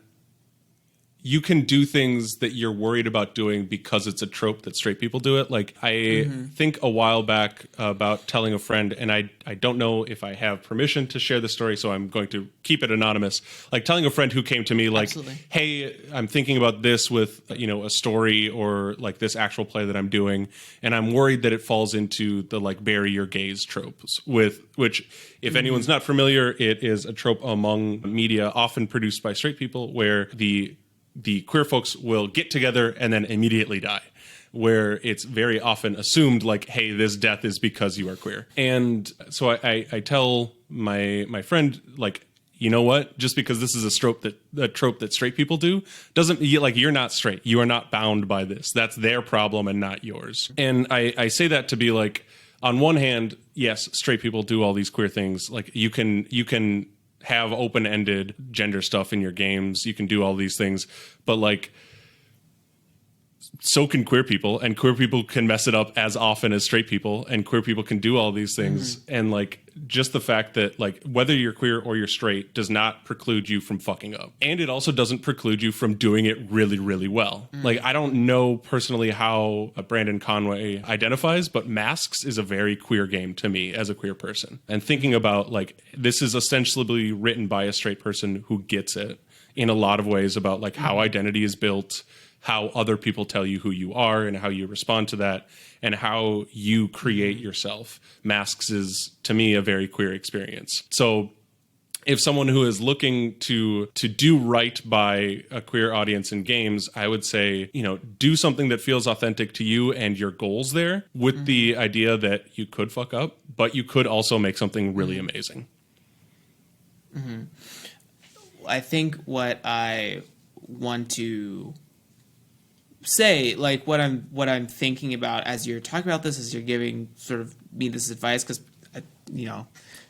do things that you're worried about doing because it's a trope that straight people do it. Like, I think a while back about telling a friend, and I don't know if I have permission to share the story, so I'm going to keep it anonymous. Like, telling a friend who came to me like, hey, I'm thinking about this with, a story or like this actual play that I'm doing, and I'm worried that it falls into the like bury your gays tropes, which if anyone's not familiar, it is a trope among media often produced by straight people where the queer folks will get together and then immediately die, where it's very often assumed like, hey, this death is because you are queer. And so I tell my friend, like, you know what? Just because this is a trope that straight people do doesn't, you're not straight. You are not bound by this. That's their problem and not yours. And I say that to be like, on one hand, yes, straight people do all these queer things. Like you can have open-ended gender stuff in your games. You can do all these things, but like, so can queer people, and queer people can mess it up as often as straight people, and queer people can do all these things. And like, just the fact that like, whether you're queer or you're straight does not preclude you from fucking up. And it also doesn't preclude you from doing it really, really well. Like, I don't know personally how Brandon Conway identifies, but Masks is a very queer game to me as a queer person. And thinking about like, this is ostensibly written by a straight person who gets it in a lot of ways about like how identity is built, how other people tell you who you are and how you respond to that, and how you create yourself. Masks is, to me, a very queer experience. So if someone who is looking to do right by a queer audience in games, I would say, do something that feels authentic to you and your goals there, with the idea that you could fuck up, but you could also make something really amazing. I think what I want to say, like what I'm thinking about as you're talking about this, as you're giving sort of me this advice, because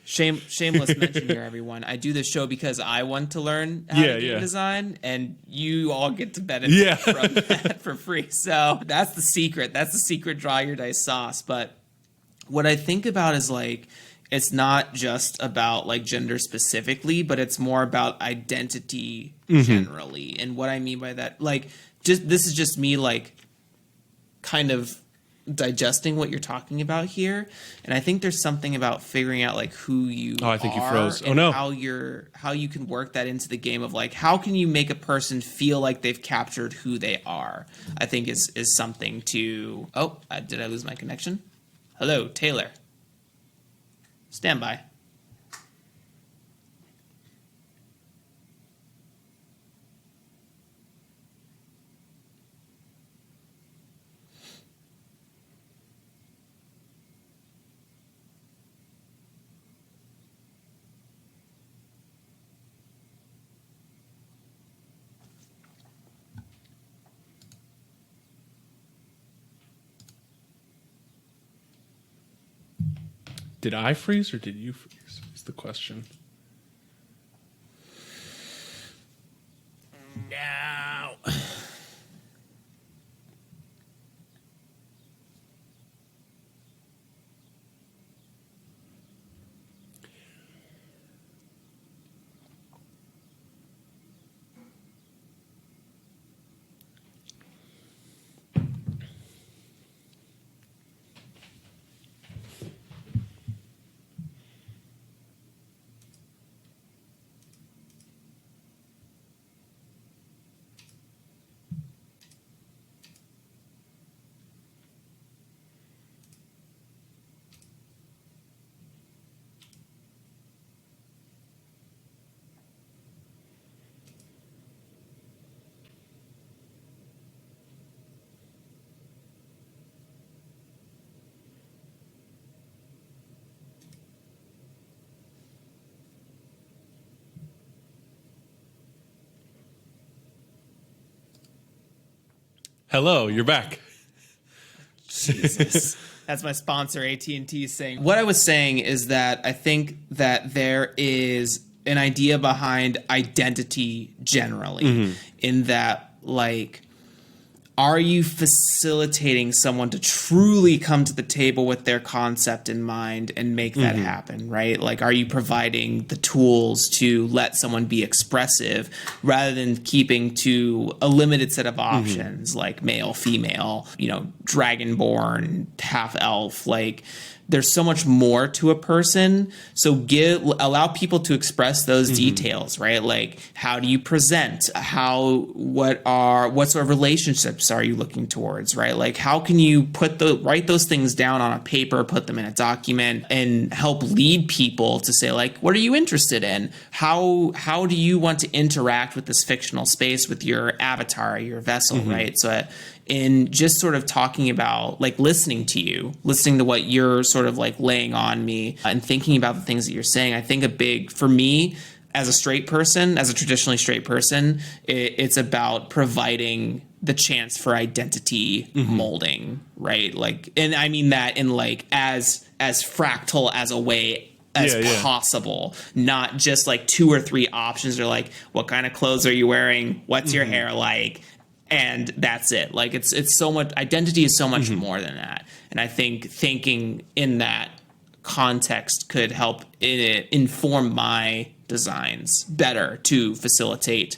shameless mention here, everyone. I do this show because I want to learn how to game design, and you all get to benefit from that for free. So that's the secret. That's the secret. Draw your dice sauce. But what I think about is like, it's not just about like gender specifically, but it's more about identity generally. And what I mean by that, like, this is just me like kind of digesting what you're talking about here. And I think there's something about figuring out like who you I think you are froze. and how you can work that into the game of like, how can you make a person feel like they've captured who they are, I think is something to... did I lose my connection? Hello, Taylor. Stand by. Did I freeze or did you freeze? Is the question. No. Hello, you're back. Jesus. That's my sponsor, AT&T, saying. What I was saying is that I think that there is an idea behind identity generally, in that, like, are you facilitating someone to truly come to the table with their concept in mind and make that happen, right? Like, are you providing the tools to let someone be expressive rather than keeping to a limited set of options, like male, female, dragonborn, half elf? Like, there's so much more to a person. So allow people to express those details, right? Like, how do you present? What sort of relationships are you looking towards, right? Like, how can you write those things down on a paper, put them in a document, and help lead people to say, like, what are you interested in? How do you want to interact with this fictional space with your avatar, your vessel, right? So in just sort of talking about, like, listening to what you're sort of like laying on me and thinking about the things that you're saying, I think for me, as a straight person, as a traditionally straight person, it's about providing the chance for identity molding, right? Like, and I mean that in like as fractal as a way as possible, not just like 2 or 3 options. Or like, what kind of clothes are you wearing? What's your hair like? And that's it. Like, it's so much, identity is so much more than that. And I think thinking in that context could help it inform my designs better to facilitate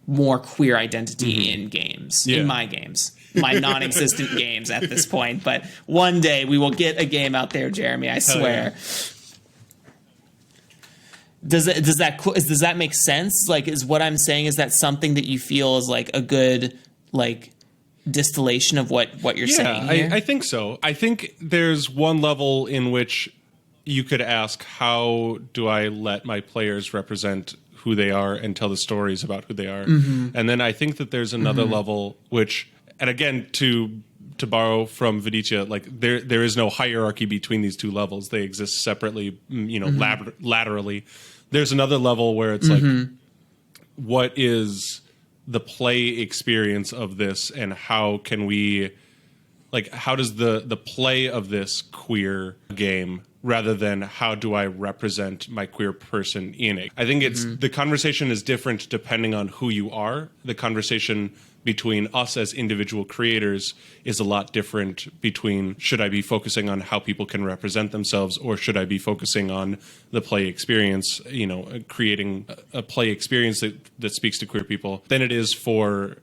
more queer identity in games, in my games, my non-existent games at this point. But one day we will get a game out there, Jeremy, I swear. Does that make sense? Like, is what I'm saying, is that something that you feel is like a good like distillation of what you're saying here? I think so. I think there's one level in which you could ask, how do I let my players represent who they are and tell the stories about who they are? And then I think that there's another level which, and again, to borrow from Viditya, like there is no hierarchy between these two levels. They exist separately, laterally. There's another level where it's like, what is the play experience of this, and how can we, like, how does the play of this queer game, rather than how do I represent my queer person in it? I think it's the conversation is different depending on who you are. The conversation between us as individual creators is a lot different between, should I be focusing on how people can represent themselves, or should I be focusing on the play experience, creating a play experience that speaks to queer people, than it is for,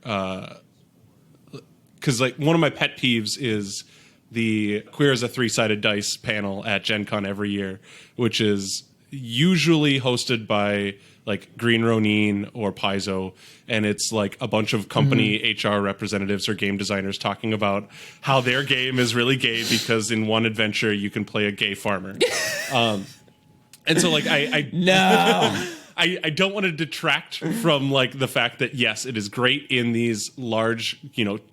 because like one of my pet peeves is the Queer as a Three-Sided Dice panel at Gen Con every year, which is usually hosted by like Green Ronin or Paizo, and it's like a bunch of company HR representatives or game designers talking about how their game is really gay because in one adventure you can play a gay farmer. And so like No. I don't want to detract from like the fact that yes, it is great in these large,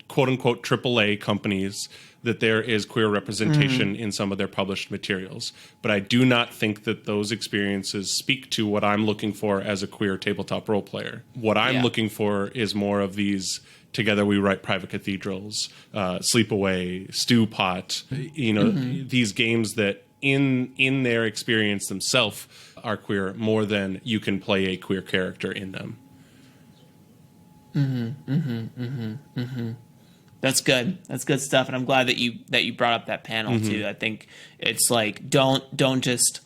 quote unquote AAA companies that there is queer representation in some of their published materials. But I do not think that those experiences speak to what I'm looking for as a queer tabletop role player. What I'm looking for is more of these Together We Write Private Cathedrals, Sleepaway, Stew Pot, these games that in their experience themselves are queer more than you can play a queer character in them. That's good. That's good stuff, and I'm glad that you brought up that panel too. I think it's like don't just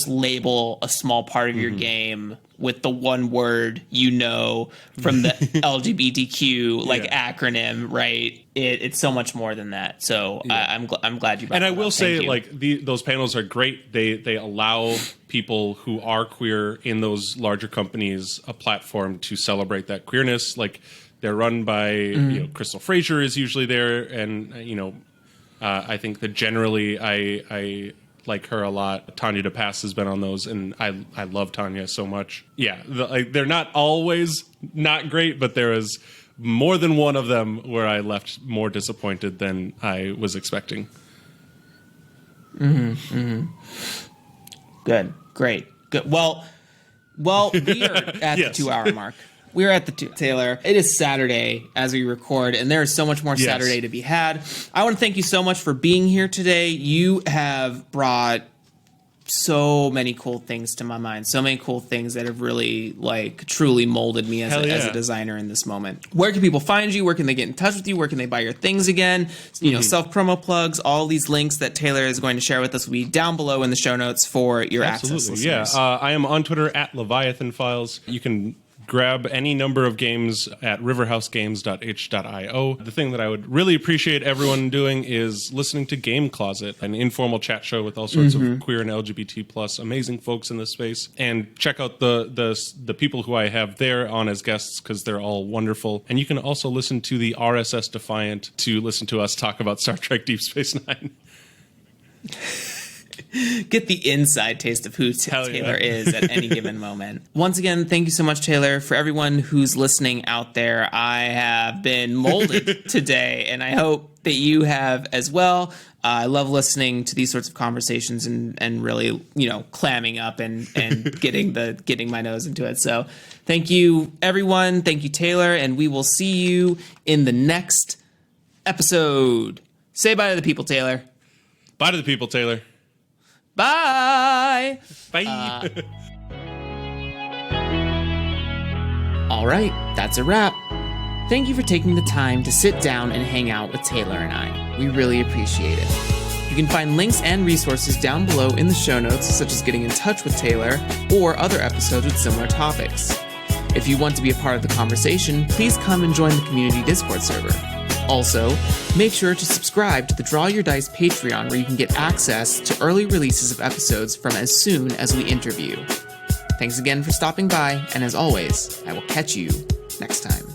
label a small part of your game with the one word from the LGBTQ acronym, right? It's so much more than that. So I'm glad you brought and that I will up. say like those panels are great. They allow people who are queer in those larger companies a platform to celebrate that queerness. Like they're run by Crystal Frazier is usually there, and I think that generally I like her a lot. Tanya DePass has been on those, and I love Tanya so much. Yeah, they're not always not great, but there is more than one of them where I left more disappointed than I was expecting. Good, great, good. Well, we are at the 2-hour mark. We're at the Taylor. It is Saturday as we record, and there is so much more Saturday to be had. I want to thank you so much for being here today. You have brought so many cool things to my mind, so many cool things that have really truly molded me as a designer in this moment. Where can people find you? Where can they get in touch with you? Where can they buy your things again? Self-promo plugs, all these links that Taylor is going to share with us will be down below in the show notes for your access listeners. I am on Twitter at Leviathan Files. You can grab any number of games at riverhousegames.h.io. The thing that I would really appreciate everyone doing is listening to Game Closet, an informal chat show with all sorts of queer and LGBT plus amazing folks in this space. And check out the people who I have there on as guests, because they're all wonderful. And you can also listen to the RSS Defiant to listen to us talk about Star Trek Deep Space Nine. get the inside taste of who Taylor is at any given moment. Once again, thank you so much, Taylor. For everyone who's listening out there, I have been molded today, and I hope that you have as well. I love listening to these sorts of conversations and really, clamming up and getting my nose into it. So thank you, everyone. Thank you, Taylor, and we will see you in the next episode. Say bye to the people, Taylor. Bye to the people, Taylor. Bye. Bye. All right, that's a wrap. Thank you for taking the time to sit down and hang out with Taylor and I. We really appreciate it. You can find links and resources down below in the show notes, such as getting in touch with Taylor or other episodes with similar topics. If you want to be a part of the conversation, please come and join the community Discord server. Also, make sure to subscribe to the Draw Your Dice Patreon, where you can get access to early releases of episodes from as soon as we interview. Thanks again for stopping by, and as always, I will catch you next time.